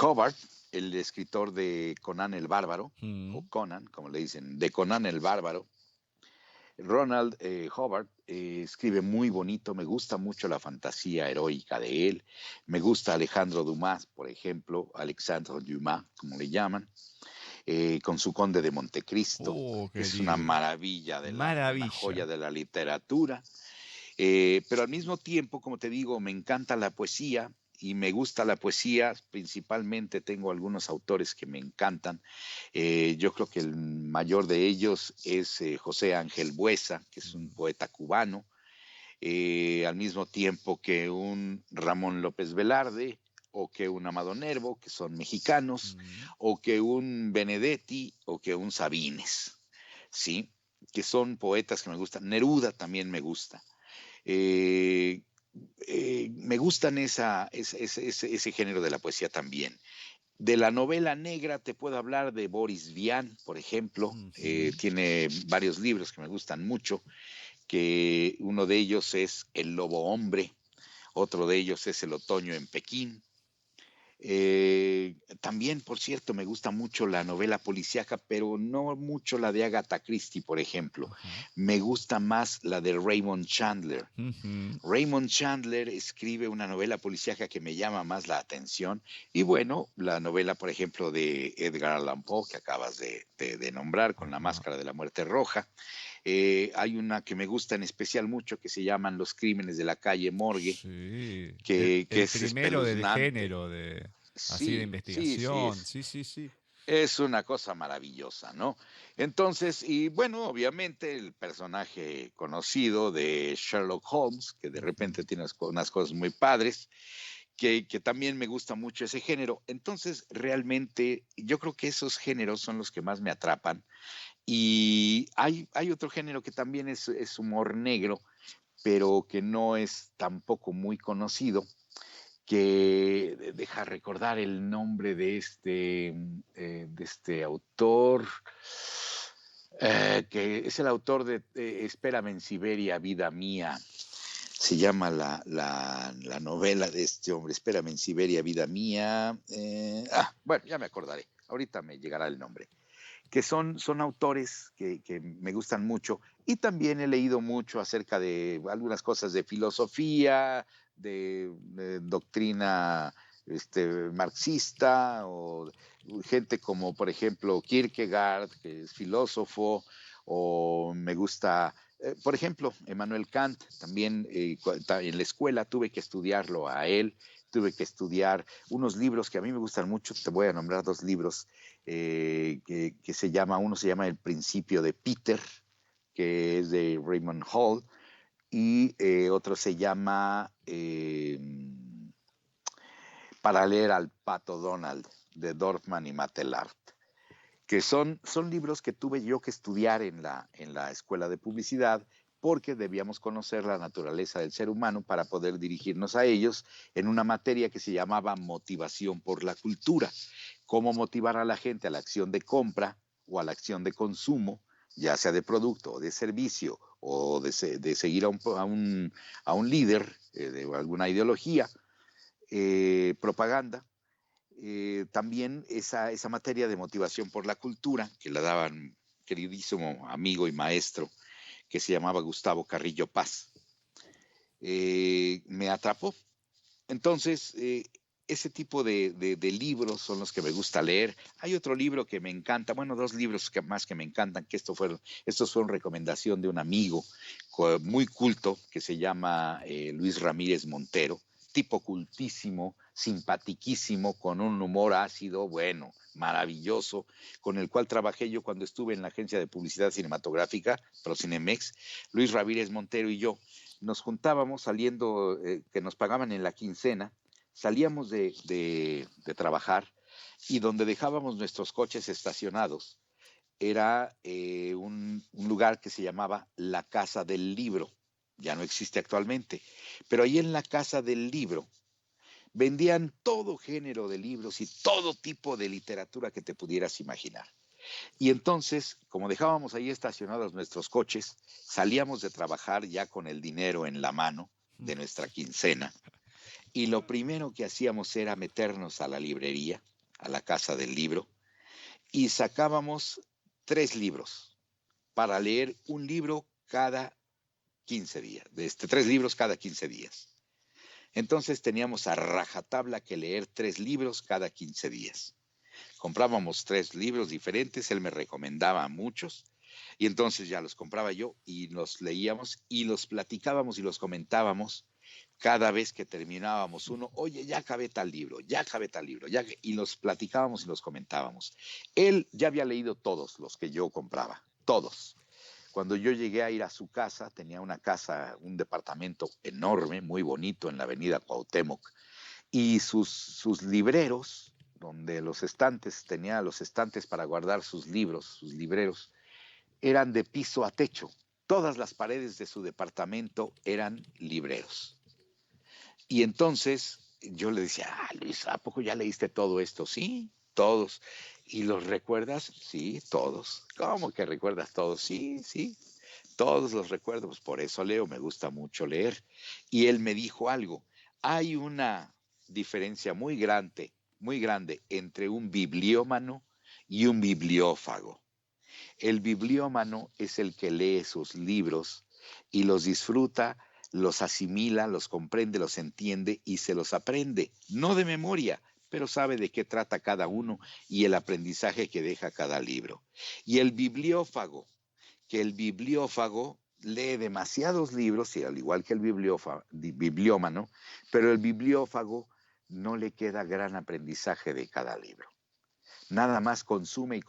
B: Howard, el escritor de Conan el Bárbaro, o
C: mm,
B: Conan, como le dicen, de Conan el Bárbaro. Ronald Howard escribe muy bonito, me gusta mucho la fantasía heroica de él, me gusta Alejandro Dumas, por ejemplo, Alexandre Dumas, como le llaman, con su Conde de Montecristo,
C: Oh,
B: que
C: qué
B: es una
C: libro.
B: maravilla, una
C: Maravilla.
B: joya de la literatura. Pero al mismo tiempo, como te digo, me encanta la poesía y me gusta la poesía, principalmente tengo algunos autores que me encantan. Yo creo que el mayor de ellos es José Ángel Buesa, que es un
C: Mm,
B: poeta cubano, al mismo tiempo que un Ramón López Velarde, o que un Amado Nervo, que son mexicanos,
C: mm.
B: o que un Benedetti, o que un Sabines, ¿sí? Que son poetas que me gustan. Neruda también me gusta. Eh, Me gustan ese género de la poesía también. De la novela negra te puedo hablar de Boris Vian, por ejemplo.
C: Ujú.
B: Tiene varios libros que me gustan mucho, que uno de ellos es El Lobo Hombre, otro de ellos es El Otoño en Pekín. También, por cierto, me gusta mucho la novela policíaca, pero no mucho la de Agatha Christie, por ejemplo.
C: Ajá.
B: Me gusta más la de Raymond Chandler.
C: Ujú.
B: Raymond Chandler escribe una novela policíaca que me llama más la atención. Y bueno, la novela, por ejemplo, de Edgar Allan Poe, que acabas de nombrar, con La
C: Ajá.
B: Máscara de la Muerte Roja. Hay una que me gusta en especial mucho que se llaman Los Crímenes de la Calle Morgue,
C: Sí.
B: que
C: El
B: es
C: primero del
B: espeluznante.
C: género de así de
B: Sí, sí, sí,
C: investigación. Sí, sí, sí.
B: es una cosa maravillosa, ¿no? Entonces, y bueno, obviamente el personaje conocido de Sherlock Holmes, que de
C: Ujú.
B: repente tiene unas cosas muy padres, que también me gusta mucho ese género. Entonces, realmente, yo creo que esos géneros son los que más me atrapan. Y hay otro género que también es humor negro, pero que no es tampoco muy conocido, que deja recordar el nombre de este autor, que es el autor de Espérame en Siberia, vida mía. Se llama la novela de este hombre, Espérame en Siberia, vida mía. Bueno, ya me acordaré, ahorita me llegará el nombre. Que son autores que me gustan mucho, y también he leído mucho acerca de algunas cosas de filosofía, de doctrina marxista, o gente como por ejemplo Kierkegaard, que es filósofo, o me gusta, por ejemplo, Emmanuel Kant. También en la escuela tuve que estudiarlo a él, tuve que estudiar unos libros que a mí me gustan mucho. Te voy a nombrar 2 libros que uno se llama El Principio de Peter, que es de Raymond Hall, y otro se llama Para leer al Pato Donald, de Dorfman y Matelart, que son libros que tuve yo que estudiar en la escuela de publicidad, porque debíamos conocer la naturaleza del ser humano para poder dirigirnos a ellos en una materia que se llamaba motivación por la cultura. Cómo motivar a la gente a la acción de compra o a la acción de consumo, ya sea de producto o de servicio, o de seguir a un líder de alguna ideología, propaganda. También esa materia de motivación por la cultura, que la daban queridísimo amigo y maestro, que se llamaba Gustavo Carrillo Paz, me atrapó. Entonces, ese tipo de libros son los que me gusta leer. Hay otro libro que me encanta, bueno, dos libros más que me encantan, que estos fueron recomendación de un amigo muy culto que se llama Luis Ramírez Montero, tipo cultísimo, simpatiquísimo, con un humor ácido, bueno, maravilloso, con el cual trabajé yo cuando estuve en la agencia de publicidad cinematográfica, Procinemex. Luis Ramírez Montero y yo nos juntábamos saliendo, que nos pagaban en la quincena, salíamos de trabajar y donde dejábamos nuestros coches estacionados era un lugar que se llamaba la Casa del Libro. Ya no existe actualmente, pero ahí en la Casa del Libro vendían todo género de libros y todo tipo de literatura que te pudieras imaginar. Y entonces, como dejábamos ahí estacionados nuestros coches, salíamos de trabajar ya con el dinero en la mano de nuestra quincena, y lo primero que hacíamos era meternos a la librería, a la Casa del Libro, y sacábamos 3 libros para leer un libro cada 15 días, 3 libros cada 15 días. Entonces teníamos a rajatabla que leer 3 libros cada 15 días. Comprábamos 3 libros diferentes, él me recomendaba muchos, y entonces ya los compraba yo y los leíamos y los platicábamos y los comentábamos cada vez que terminábamos uno. Oye, ya acabé tal libro, y los platicábamos y los comentábamos. Él ya había leído todos los que yo compraba, todos. Cuando yo llegué a ir a su casa, tenía una casa, un departamento enorme, muy bonito en la avenida Cuauhtémoc, y sus libreros, donde tenía los estantes para guardar sus libros, sus libreros, eran de piso a techo. Todas las paredes de su departamento eran libreros. Y entonces yo le decía, Luis, ¿a poco ya leíste todo esto? Sí, todos. ¿Y los recuerdas? Sí, todos. ¿Cómo que recuerdas todos? Sí, todos los recuerdo. Pues por eso leo, me gusta mucho leer. Y él me dijo algo, hay una diferencia muy grande entre un bibliómano y un bibliófago. El bibliómano es el que lee sus libros y los disfruta, los asimila, los comprende, los entiende y se los aprende, no de memoria, pero sabe de qué trata cada uno y el aprendizaje que deja cada libro. Y el bibliófago lee demasiados libros, y al igual que el bibliómano, pero el bibliófago no le queda gran aprendizaje de cada libro. Nada más consume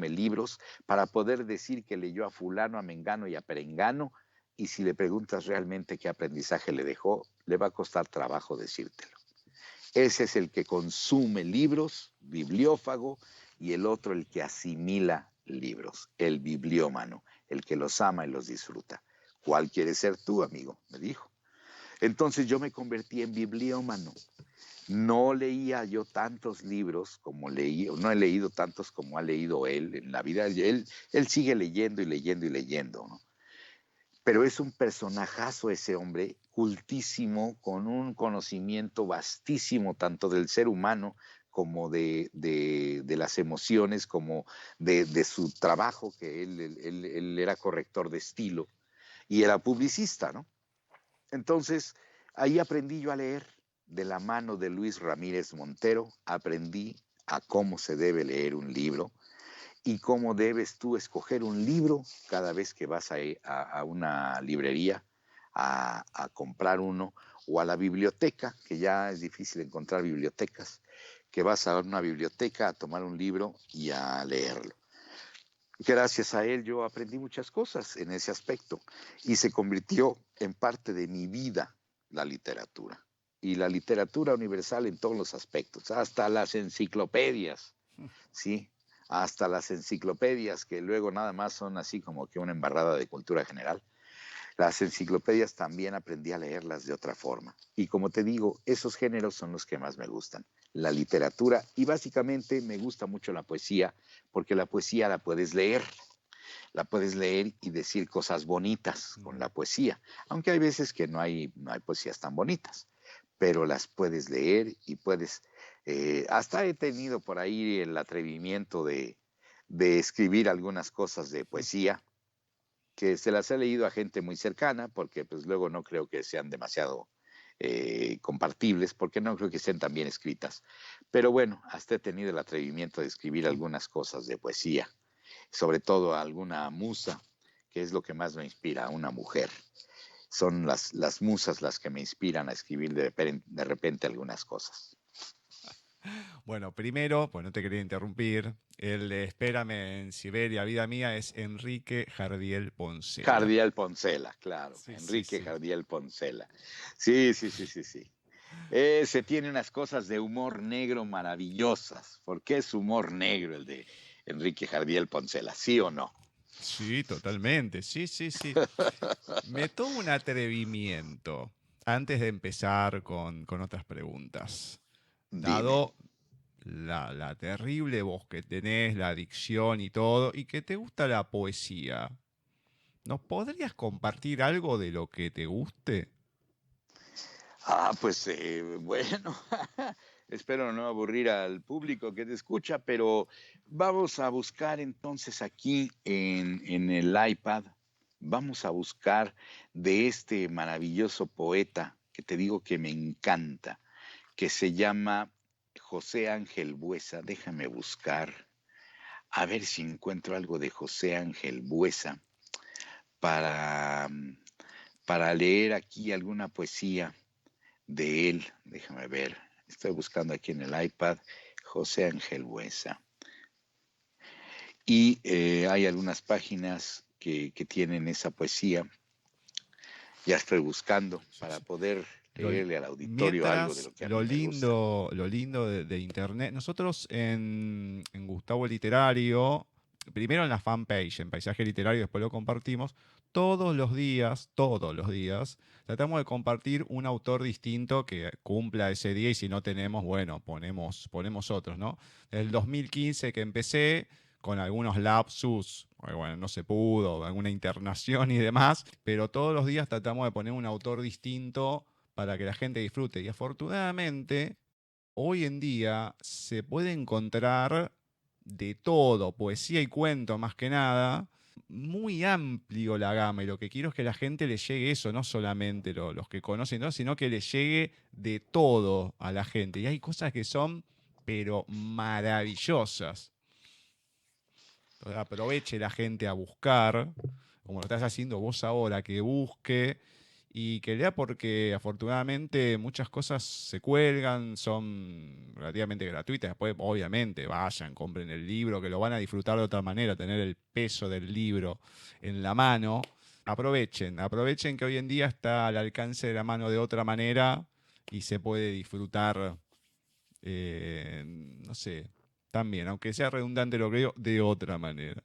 B: libros para poder decir que leyó a fulano, a mengano y a perengano, y si le preguntas realmente qué aprendizaje le dejó, le va a costar trabajo decírtelo. Ese es el que consume libros, bibliófago, y el otro el que asimila libros, el bibliómano, el que los ama y los disfruta. ¿Cuál quieres ser tú, amigo?, me dijo. Entonces yo me convertí en bibliómano. No leía yo tantos libros como leí, no he leído tantos como ha leído él en la vida. Él sigue leyendo y leyendo y leyendo, ¿no? Pero es un personajazo ese hombre, cultísimo, con un conocimiento vastísimo tanto del ser humano como de las emociones, como de su trabajo, que él era corrector de estilo y era publicista, ¿no? Entonces, ahí aprendí yo a leer. De la mano de Luis Ramírez Montero, aprendí a cómo se debe leer un libro y cómo debes tú escoger un libro cada vez que vas a una librería a comprar uno, o a la biblioteca, que ya es difícil encontrar bibliotecas, que vas a una biblioteca a tomar un libro y a leerlo. Gracias a él yo aprendí muchas cosas en ese aspecto y se convirtió en parte de mi vida la literatura. Y la literatura universal en todos los aspectos, hasta las enciclopedias, ¿sí? Hasta las enciclopedias que luego nada más son así como que una embarrada de cultura general. Las enciclopedias también aprendí a leerlas de otra forma. Y como te digo, esos géneros son los que más me gustan. La literatura, y básicamente me gusta mucho la poesía, porque la poesía la puedes leer. La puedes leer y decir cosas bonitas con la poesía, aunque hay veces que no hay poesías tan bonitas, pero las puedes leer y puedes... hasta he tenido por ahí el atrevimiento de escribir algunas cosas de poesía que se las he leído a gente muy cercana, porque pues luego no creo que sean demasiado compartibles, porque no creo que estén tan bien escritas. Pero bueno, hasta he tenido el atrevimiento de escribir algunas cosas de poesía, sobre todo a alguna musa, que es lo que más me inspira, a una mujer. Son las musas las que me inspiran a escribir de repente algunas cosas.
C: Bueno, primero, pues no te quería interrumpir, el de Espérame en Siberia, vida mía, es Enrique Jardiel Poncela.
B: Jardiel Poncela, claro,
C: Sí, sí,
B: Enrique
C: sí.
B: Jardiel Poncela. Sí, sí, sí, sí, sí. Se tiene unas cosas de humor negro maravillosas. ¿Por qué es humor negro el de Enrique Jardiel Poncela? ¿Sí o no?
C: Sí, totalmente. Sí, sí, sí. Me tomo un atrevimiento antes de empezar con otras preguntas.
B: Dime.
C: Dado la terrible voz que tenés, la dicción y todo, y que te gusta la poesía, ¿nos podrías compartir algo de lo que te guste?
B: Pues bueno, espero no aburrir al público que te escucha, pero vamos a buscar entonces aquí en el iPad, vamos a buscar de este maravilloso poeta que te digo que me encanta, que se llama José Ángel Buesa. Déjame buscar, a ver si encuentro algo de José Ángel Buesa para, para leer aquí alguna poesía de él. Déjame ver, estoy buscando aquí en el iPad José Ángel Buesa. Y hay algunas páginas que tienen esa poesía. Ya estoy buscando
C: Sí,
B: para
C: sí.
B: poder
C: Lo-
B: leerle al auditorio algo de
C: mientras,
B: lo que a mí me gusta.
C: lo lindo de Internet, nosotros en Gustavo Literario, primero en la fanpage, en Paisaje Literario, después lo compartimos, todos los días, tratamos de compartir un autor distinto que cumpla ese día y si no tenemos, bueno, ponemos otros, ¿no? Desde el 2015 que empecé, con algunos lapsus, porque, bueno, no se pudo, alguna internación y demás, pero todos los días tratamos de poner un autor distinto para que la gente disfrute. Y afortunadamente, hoy en día se puede encontrar de todo, poesía y cuento más que nada, muy amplio la gama. Y lo que quiero es que la gente le llegue eso, no solamente los que conocen, ¿no? Sino que le llegue de todo a la gente. Y hay cosas que son, pero maravillosas. Entonces, aproveche la gente a buscar, como lo estás haciendo vos ahora, que busque y que lea porque afortunadamente muchas cosas se cuelgan, son relativamente gratuitas. Después, obviamente, vayan, compren el libro, que lo van a disfrutar de otra manera, tener el peso del libro en la mano. Aprovechen que hoy en día está al alcance de la mano de otra manera y se puede disfrutar, no sé, también, aunque sea redundante lo creo, de otra manera.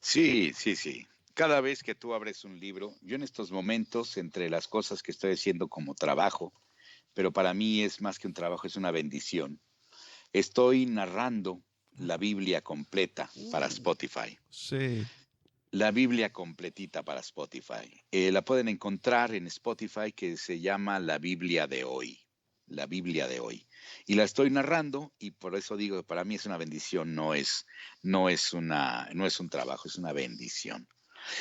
B: Sí, sí, sí. Cada vez que tú abres un libro, yo en estos momentos, entre las cosas que estoy haciendo como trabajo, pero para mí es más que un trabajo, es una bendición. Estoy narrando la Biblia completa para Spotify.
C: Sí.
B: La Biblia completita para Spotify. La pueden encontrar en Spotify, que se llama La Biblia de hoy. La Biblia de hoy. Y la estoy narrando y por eso digo que para mí es una bendición, no es un trabajo, es una bendición.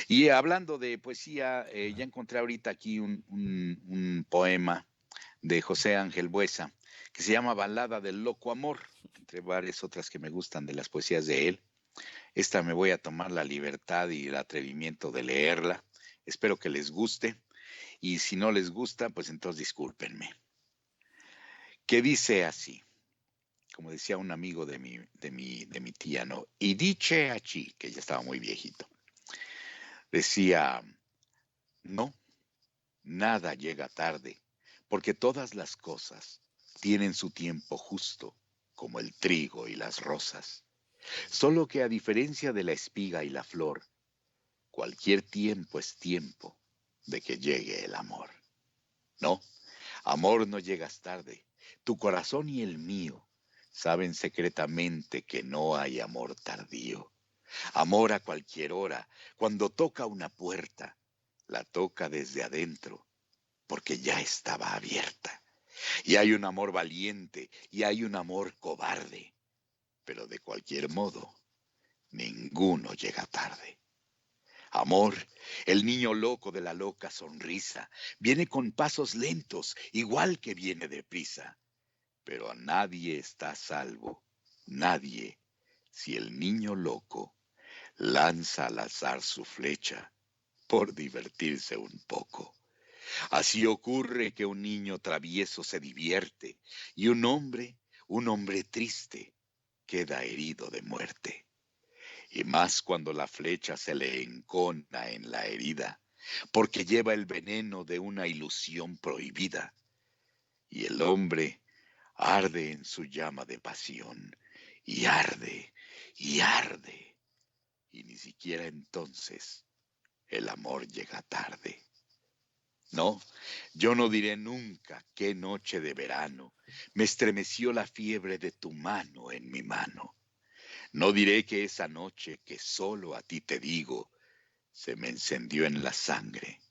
B: Y hablando de poesía, ya encontré ahorita aquí un poema de José Ángel Buesa que se llama Balada del Loco Amor, entre varias otras que me gustan de las poesías de él. Esta me voy a tomar la libertad y el atrevimiento de leerla. Espero que les guste y si no les gusta, pues entonces discúlpenme. Que dice así, como decía un amigo de mi tía, ¿no? Y dice así, que ya estaba muy viejito. Decía, no, nada llega tarde, porque todas las cosas tienen su tiempo justo, como el trigo y las rosas. Solo que a diferencia de la espiga y la flor, cualquier tiempo es tiempo de que llegue el amor. No, amor, no llegas tarde. Tu corazón y el mío saben secretamente que no hay amor tardío. Amor a cualquier hora, cuando toca una puerta, la toca desde adentro, porque ya estaba abierta. Y hay un amor valiente y hay un amor cobarde, pero de cualquier modo, ninguno llega tarde. Amor, el niño loco de la loca sonrisa, viene con pasos lentos, igual que viene deprisa, pero a nadie está a salvo, nadie, si el niño loco lanza al azar su flecha por divertirse un poco. Así ocurre que un niño travieso se divierte y un hombre triste, queda herido de muerte. Y más cuando la flecha se le encona en la herida, porque lleva el veneno de una ilusión prohibida. Y el hombre arde en su llama de pasión, y arde, y arde, y ni siquiera entonces el amor llega tarde. No, yo no diré nunca qué noche de verano me estremeció la fiebre de tu mano en mi mano. No diré que esa noche que solo a ti te digo, se me encendió en la sangre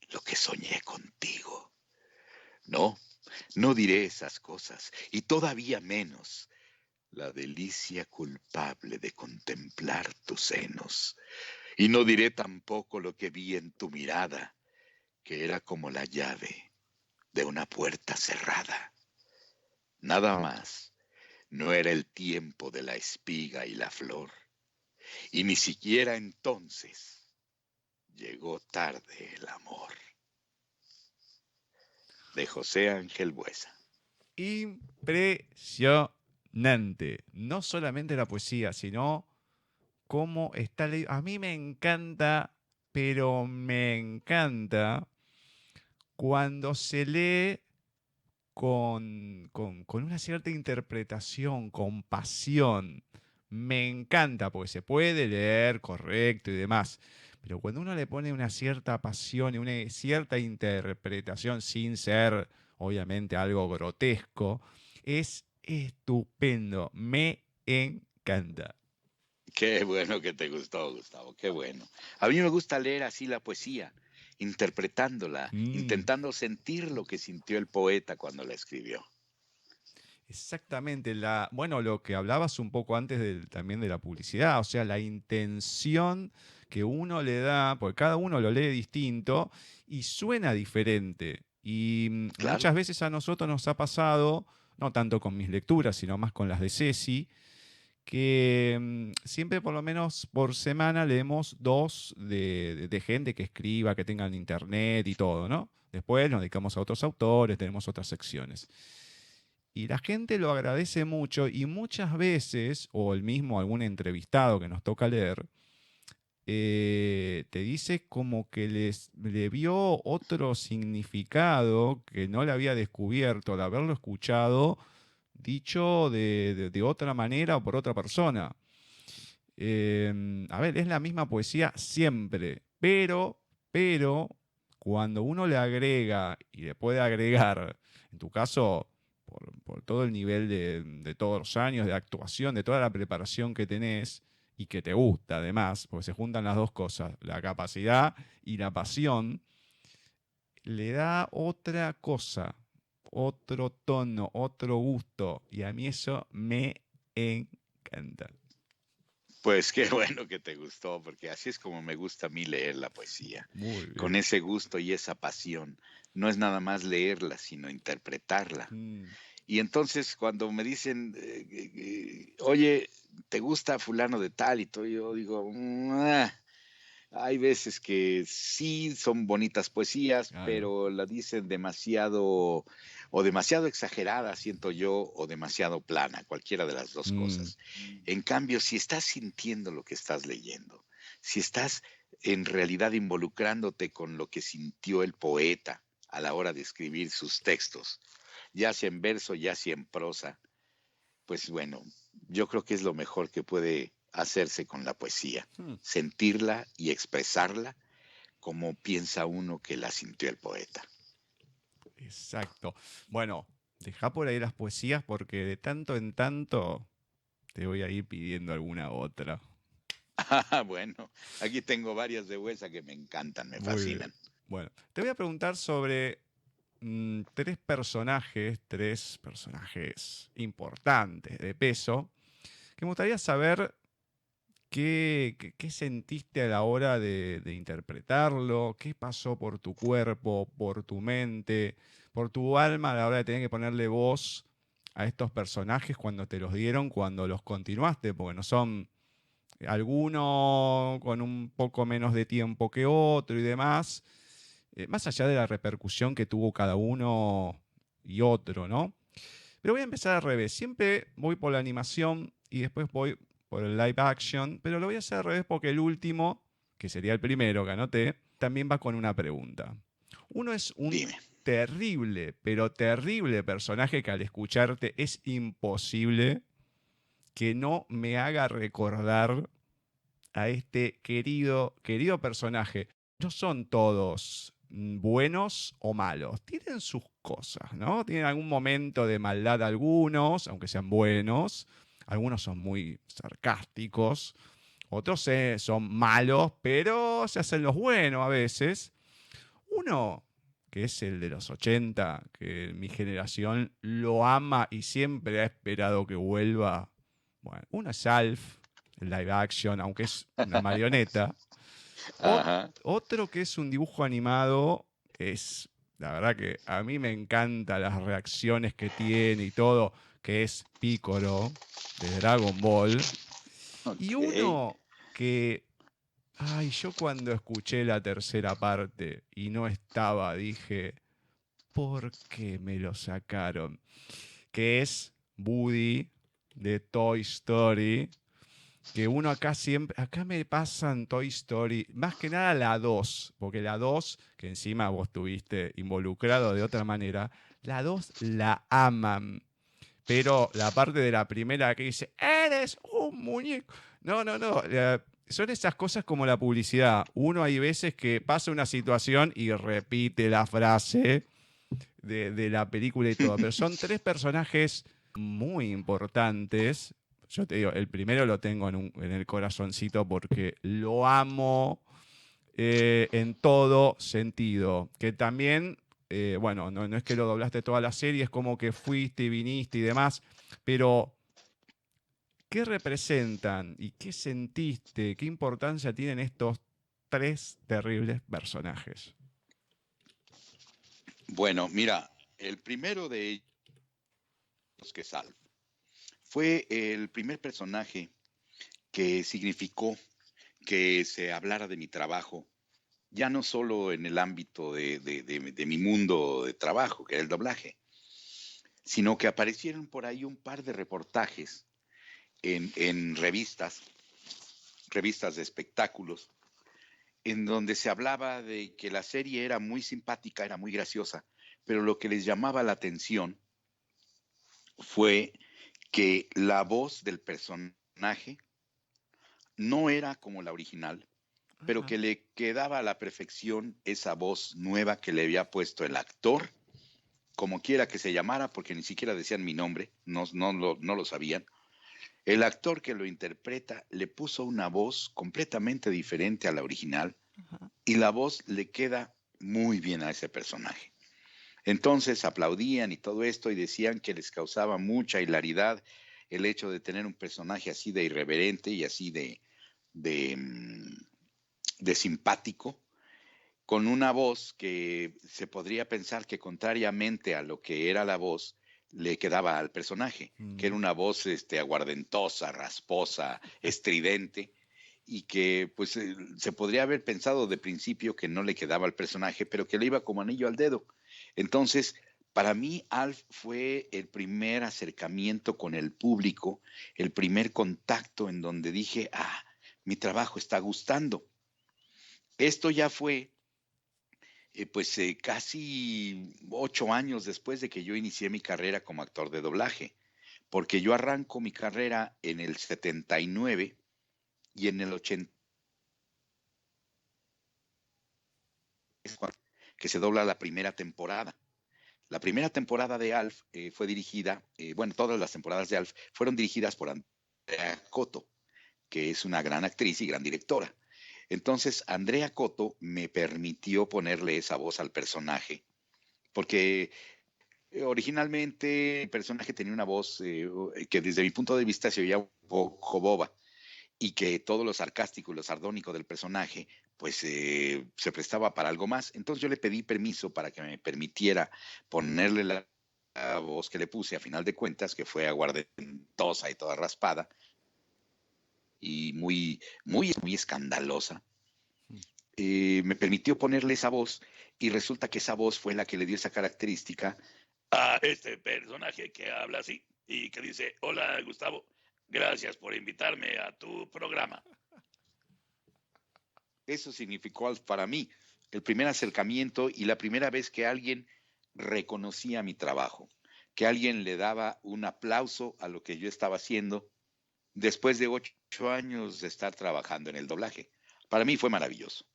B: lo que soñé contigo. No, no diré esas cosas, y todavía menos la delicia culpable de contemplar tus senos. Y no diré tampoco lo que vi en tu mirada, que era como la llave de una puerta cerrada. Nada más, no era el tiempo de la espiga y la flor, y ni siquiera entonces llegó tarde el amor. De José Ángel Buesa.
C: Impresionante. No solamente la poesía, sino cómo está leído. A mí me encanta, pero me encanta cuando se lee con una cierta interpretación, con pasión. Me encanta, porque se puede leer correcto y demás. Pero cuando uno le pone una cierta pasión y una cierta interpretación sin ser, obviamente, algo grotesco, es estupendo. Me encanta.
B: Qué bueno que te gustó, Gustavo, qué bueno. A mí me gusta leer así la poesía, interpretándola,
C: Mm.
B: intentando sentir lo que sintió el poeta cuando la escribió.
C: Exactamente, bueno, lo que hablabas un poco antes también de la publicidad, o sea, la intención que uno le da, porque cada uno lo lee distinto y suena diferente. Y
B: Claro,
C: muchas veces a nosotros nos ha pasado, no tanto con mis lecturas, sino más con las de Ceci, que siempre por lo menos por semana leemos dos de gente que escriba, que tengan internet y todo, ¿no? Después nos dedicamos a otros autores, tenemos otras secciones. Y la gente lo agradece mucho y muchas veces, o el mismo algún entrevistado que nos toca leer, te dice como que le vio otro significado que no le había descubierto al haberlo escuchado dicho de otra manera o por otra persona. A ver, es la misma poesía siempre, pero, cuando uno le agrega y le puede agregar, en tu caso, por todo el nivel de todos los años de actuación, de toda la preparación que tenés y que te gusta además, porque se juntan las dos cosas, la capacidad y la pasión, le da otra cosa, otro tono, otro gusto, y a mí eso me encanta.
B: pues qué bueno que te gustó, porque así es como me gusta a mí leer la poesía,
C: Muy
B: con
C: bien.
B: ese gusto y esa pasión. No es nada más leerla, sino interpretarla.
C: Mm.
B: Y entonces cuando me dicen, oye, ¿te gusta fulano de tal? Y todo, yo digo, hay veces que sí son bonitas poesías,
C: Claro.
B: pero la dicen demasiado o demasiado exagerada, siento yo, o demasiado plana, cualquiera de las dos
C: Mm.
B: cosas. En cambio, si estás sintiendo lo que estás leyendo, si estás en realidad involucrándote con lo que sintió el poeta a la hora de escribir sus textos, ya sea en verso, ya sea en prosa, pues bueno, yo creo que es lo mejor que puede hacerse con la poesía,
C: Hmm.
B: sentirla y expresarla como piensa uno que la sintió el poeta.
C: Exacto. Bueno, deja por ahí las poesías porque de tanto en tanto te voy a ir pidiendo alguna otra.
B: Bueno, aquí tengo varias de Huesa que me encantan, me
C: Muy bien.
B: fascinan.
C: Bueno, te voy a preguntar sobre tres personajes importantes, de peso, que me gustaría saber qué sentiste a la hora de interpretarlo, qué pasó por tu cuerpo, por tu mente, por tu alma a la hora de tener que ponerle voz a estos personajes cuando te los dieron, cuando los continuaste, porque no son alguno con un poco menos de tiempo que otro y demás, más allá de la repercusión que tuvo cada uno y otro, ¿no? Pero voy a empezar al revés. Siempre voy por la animación y después voy por el live action, pero lo voy a hacer al revés porque el último, que sería el primero que anoté, también va con una pregunta. Uno es un
B: Dime.
C: terrible, pero terrible personaje que al escucharte es imposible que no me haga recordar a este querido personaje. No son todos buenos o malos, tienen sus cosas, ¿no? Tienen algún momento de maldad algunos, aunque sean buenos. Algunos son muy sarcásticos, otros son malos, pero se hacen los buenos a veces. Uno, que es el de los 80, que mi generación lo ama y siempre ha esperado que vuelva. Bueno, uno es Alf, el live action, aunque es una marioneta.
B: Ajá.
C: Otro que es un dibujo animado, es, la verdad que a mí me encantan las reacciones que tiene y todo, que es Piccolo, de Dragon Ball. Y
B: Ok.
C: uno que, ay, yo cuando escuché la tercera parte y no estaba, dije, ¿por qué me lo sacaron? Que es Woody de Toy Story, que uno acá siempre, acá me pasan Toy Story, más que nada la 2, porque la 2, que encima vos estuviste involucrado de otra manera, la 2 la aman, pero la parte de la primera que dice, eres un muñeco, no, no, no, son esas cosas como la publicidad, uno hay veces que pasa una situación y repite la frase de la película y todo, pero son tres personajes muy importantes. Yo te digo, el primero lo tengo en el corazoncito porque lo amo en todo sentido. Que también, bueno, no es que lo doblaste toda la serie, es como que fuiste y viniste y demás, pero ¿qué representan y qué sentiste, qué importancia tienen estos tres terribles personajes?
B: Bueno, mira, el primero de ellos, que es Alf, fue el primer personaje que significó que se hablara de mi trabajo, ya no solo en el ámbito de mi mundo de trabajo, que era el doblaje, sino que aparecieron por ahí un par de reportajes en revistas de espectáculos, en donde se hablaba de que la serie era muy simpática, era muy graciosa, pero lo que les llamaba la atención fue que la voz del personaje no era como la original, pero
C: Ajá.
B: que le quedaba a la perfección esa voz nueva que le había puesto el actor, como quiera que se llamara, porque ni siquiera decían mi nombre, no lo sabían. El actor que lo interpreta le puso una voz completamente diferente a la original
C: Ajá.
B: y la voz le queda muy bien a ese personaje. Entonces aplaudían y todo esto y decían que les causaba mucha hilaridad el hecho de tener un personaje así de irreverente y así de, de simpático, con una voz que se podría pensar que contrariamente a lo que era la voz, le quedaba al personaje, que era
C: Mm.
B: una voz aguardentosa, rasposa, estridente, y que pues se podría haber pensado de principio que no le quedaba al personaje, pero que le iba como anillo al dedo. Entonces, para mí, Alf fue el primer acercamiento con el público, el primer contacto en donde dije, ah, mi trabajo está gustando. Esto ya fue casi 8 años después de que yo inicié mi carrera como actor de doblaje, porque yo arranco mi carrera en el 79 y en el 80 es que se dobla la primera temporada. La primera temporada de Alf fue dirigida, bueno, todas las temporadas de Alf fueron dirigidas por Andrea Coto, que es una gran actriz y gran directora. Entonces, Andrea Coto me permitió ponerle esa voz al personaje, porque originalmente el personaje tenía una voz que desde mi punto de vista se oía un poco boba y que todo lo sarcástico y lo sardónico del personaje pues se prestaba para algo más. Entonces yo le pedí permiso para que me permitiera ponerle la voz que le puse a final de cuentas, que fue aguardentosa y toda raspada y muy escandalosa. Me permitió ponerle esa voz y resulta que esa voz fue la que le dio esa característica a este personaje que habla así y que dice: hola Gustavo, gracias por invitarme a tu programa. Eso significó para mí el primer acercamiento y la primera vez que alguien reconocía mi trabajo, que alguien le daba un aplauso a lo que yo estaba haciendo después de 8 años de estar trabajando en el doblaje. Para mí fue maravilloso.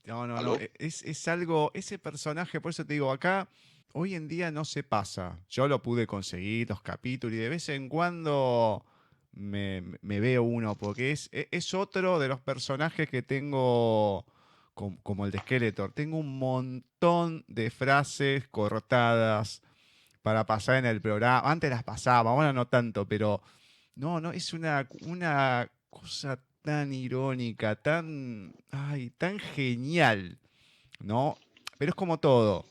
C: No,
B: ¿Aló?
C: es algo, ese personaje, por eso te digo, acá hoy en día no se pasa. Yo lo pude conseguir, los capítulos, y de vez en cuando me veo uno, porque es otro de los personajes que tengo, como el de Skeletor. Tengo un montón de frases cortadas para pasar en el programa. Antes las pasaba, ahora no tanto, pero no, es una cosa tan irónica, tan genial, ¿no? Pero es como todo.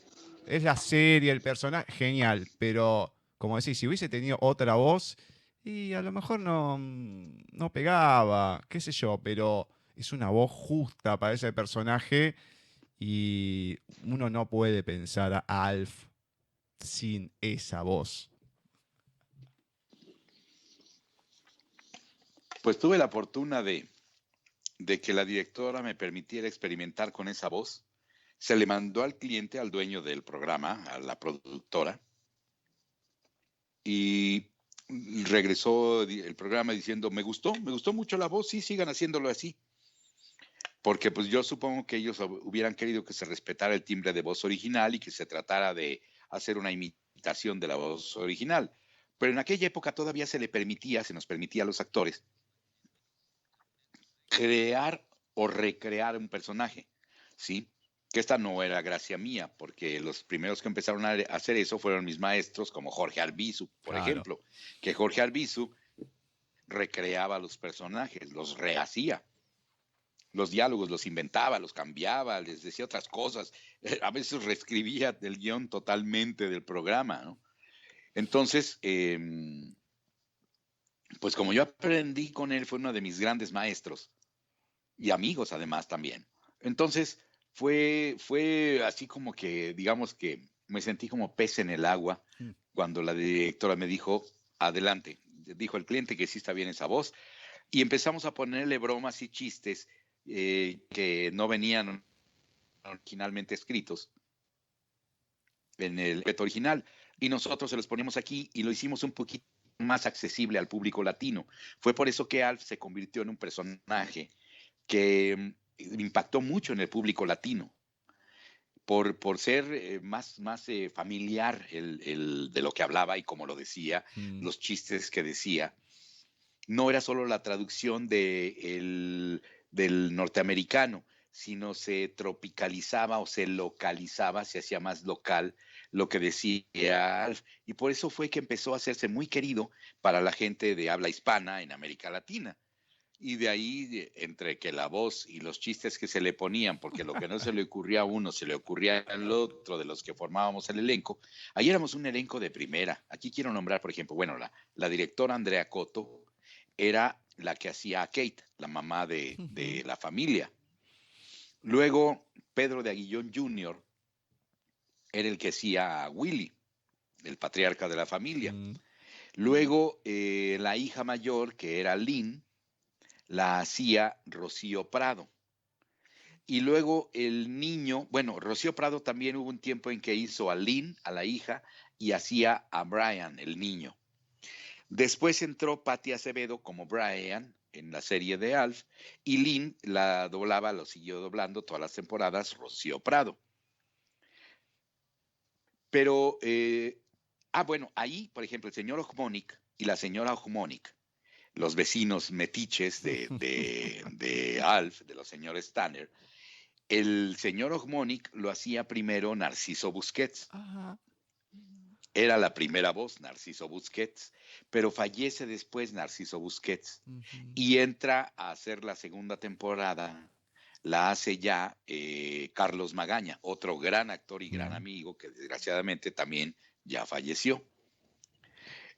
C: Es la serie, el personaje, genial. Pero, como decís, si hubiese tenido otra voz, y a lo mejor no pegaba, qué sé yo, pero es una voz justa para ese personaje y uno no puede pensar a Alf sin esa voz.
B: Pues tuve la fortuna de que la directora me permitiera experimentar con esa voz. Se le mandó al cliente, al dueño del programa, a la productora, y regresó el programa diciendo: me gustó mucho la voz, sí, sigan haciéndolo así. Porque pues yo supongo que ellos hubieran querido que se respetara el timbre de voz original y que se tratara de hacer una imitación de la voz original. Pero en aquella época todavía se nos permitía a los actores crear o recrear un personaje, ¿sí? Que esta no era gracia mía, porque los primeros que empezaron a hacer eso fueron mis maestros, como Jorge Arbizu, por
C: Claro.
B: ejemplo, que Jorge Arbizu recreaba los personajes, los rehacía, los diálogos los inventaba, los cambiaba, les decía otras cosas, a veces reescribía el guión totalmente del programa, ¿no? Entonces, pues como yo aprendí con él, fue uno de mis grandes maestros y amigos además también. Entonces, fue así como que, digamos que me sentí como pez en el agua
C: Mm.
B: cuando la directora me dijo: adelante, dijo el cliente que sí está bien esa voz, y empezamos a ponerle bromas y chistes que no venían originalmente escritos en el reto original, y nosotros se los ponemos aquí y lo hicimos un poquito más accesible al público latino. Fue por eso que Alf se convirtió en un personaje que impactó mucho en el público latino, por ser más familiar de lo que hablaba y cómo lo decía,
C: Mm.
B: los chistes que decía. No era solo la traducción del norteamericano, sino se tropicalizaba o se localizaba, se hacía más local lo que decía Alf. Y por eso fue que empezó a hacerse muy querido para la gente de habla hispana en América Latina. Y de ahí, entre que la voz y los chistes que se le ponían, porque lo que no se le ocurría a uno, se le ocurría al otro de los que formábamos el elenco, ahí éramos un elenco de primera. Aquí quiero nombrar, por ejemplo, bueno, la directora Andrea Coto era la que hacía a Kate, la mamá de la familia. Luego, Pedro de Aguillón Jr. era el que hacía a Willy, el patriarca de la familia.
C: Mm.
B: Luego, la hija mayor, que era Lynn, la hacía Rocío Prado. Y luego el niño, bueno, Rocío Prado también hubo un tiempo en que hizo a Lynn, a la hija, y hacía a Brian, el niño. Después entró Patti Acevedo como Brian en la serie de Alf, y Lynn la doblaba, lo siguió doblando todas las temporadas, Rocío Prado. Pero, bueno, ahí, por ejemplo, el señor Ochmonic y la señora Hohmonick, los vecinos metiches de Alf, de los señores Tanner. El señor Hohmonick lo hacía primero Narciso Busquets.
C: Ajá.
B: Era la primera voz, Narciso Busquets, pero fallece después Narciso Busquets y entra a hacer la segunda temporada. La hace ya Carlos Magaña, otro gran actor y gran amigo que desgraciadamente también ya falleció.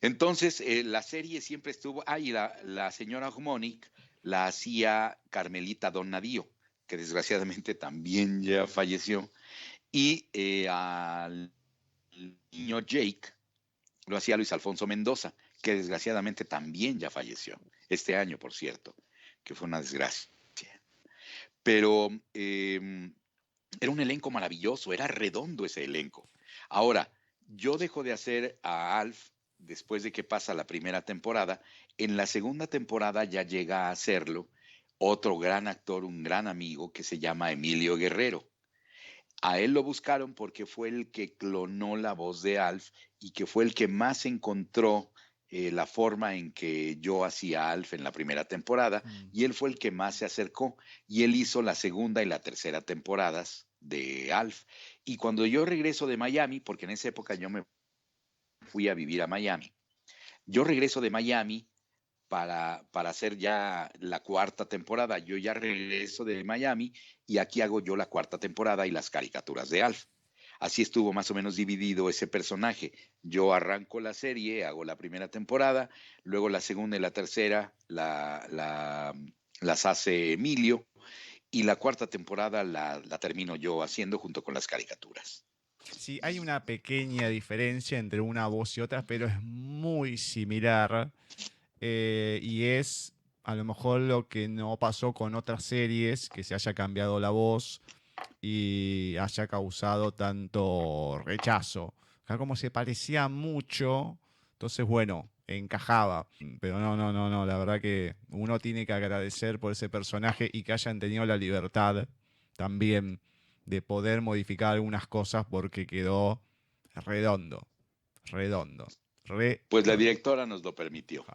B: Entonces, la serie siempre estuvo. Y la señora Hohmonick la hacía Carmelita Donadío, que desgraciadamente también ya falleció. Y al niño Jake lo hacía Luis Alfonso Mendoza, que desgraciadamente también ya falleció. Este año, por cierto, que fue una desgracia. Pero era un elenco maravilloso, era redondo ese elenco. Ahora, yo dejo de hacer a Alf después de que pasa la primera temporada. En la segunda temporada ya llega a hacerlo otro gran actor, un gran amigo que se llama Emilio Guerrero. A él lo buscaron porque fue el que clonó la voz de Alf y que fue el que más encontró la forma en que yo hacía Alf en la primera temporada, y él fue el que más se acercó, y él hizo la segunda y la tercera temporadas de Alf. Y cuando yo regreso de Miami, porque en esa época yo me fui a vivir a Miami, yo regreso de Miami para hacer ya la cuarta temporada. Yo ya regreso de Miami y aquí hago yo la cuarta temporada y las caricaturas de Alf. Así estuvo más o menos dividido ese personaje. Yo arranco la serie, hago la primera temporada, luego la segunda y la tercera las hace Emilio, y la cuarta temporada la termino yo haciendo junto con las caricaturas.
C: Sí, hay una pequeña diferencia entre una voz y otra, pero es muy similar. Y es a lo mejor lo que no pasó con otras series, que se haya cambiado la voz y haya causado tanto rechazo. Acá como se parecía mucho, entonces bueno, encajaba. Pero no, la verdad que uno tiene que agradecer por ese personaje y que hayan tenido la libertad también de poder modificar algunas cosas porque quedó redondo.
B: Pues la directora nos lo permitió.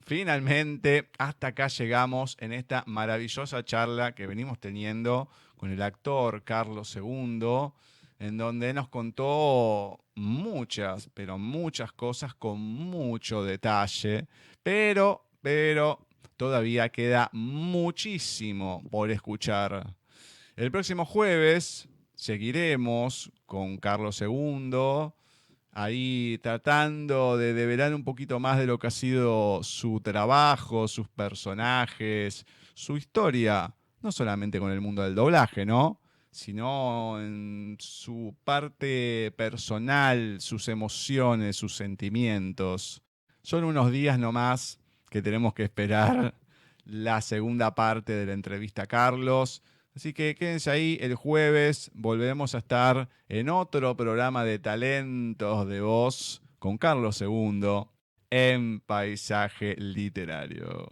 C: Finalmente, hasta acá llegamos en esta maravillosa charla que venimos teniendo con el actor Carlos II, en donde nos contó muchas, pero muchas cosas con mucho detalle, pero todavía queda muchísimo por escuchar. El próximo jueves seguiremos con Carlos II, ahí tratando de develar un poquito más de lo que ha sido su trabajo, sus personajes, su historia, no solamente con el mundo del doblaje, ¿no? Sino en su parte personal, sus emociones, sus sentimientos. Son unos días nomás que tenemos que esperar la segunda parte de la entrevista a Carlos. Así que quédense ahí, el jueves volveremos a estar en otro programa de talentos de voz con Carlos II en Paisaje Literario.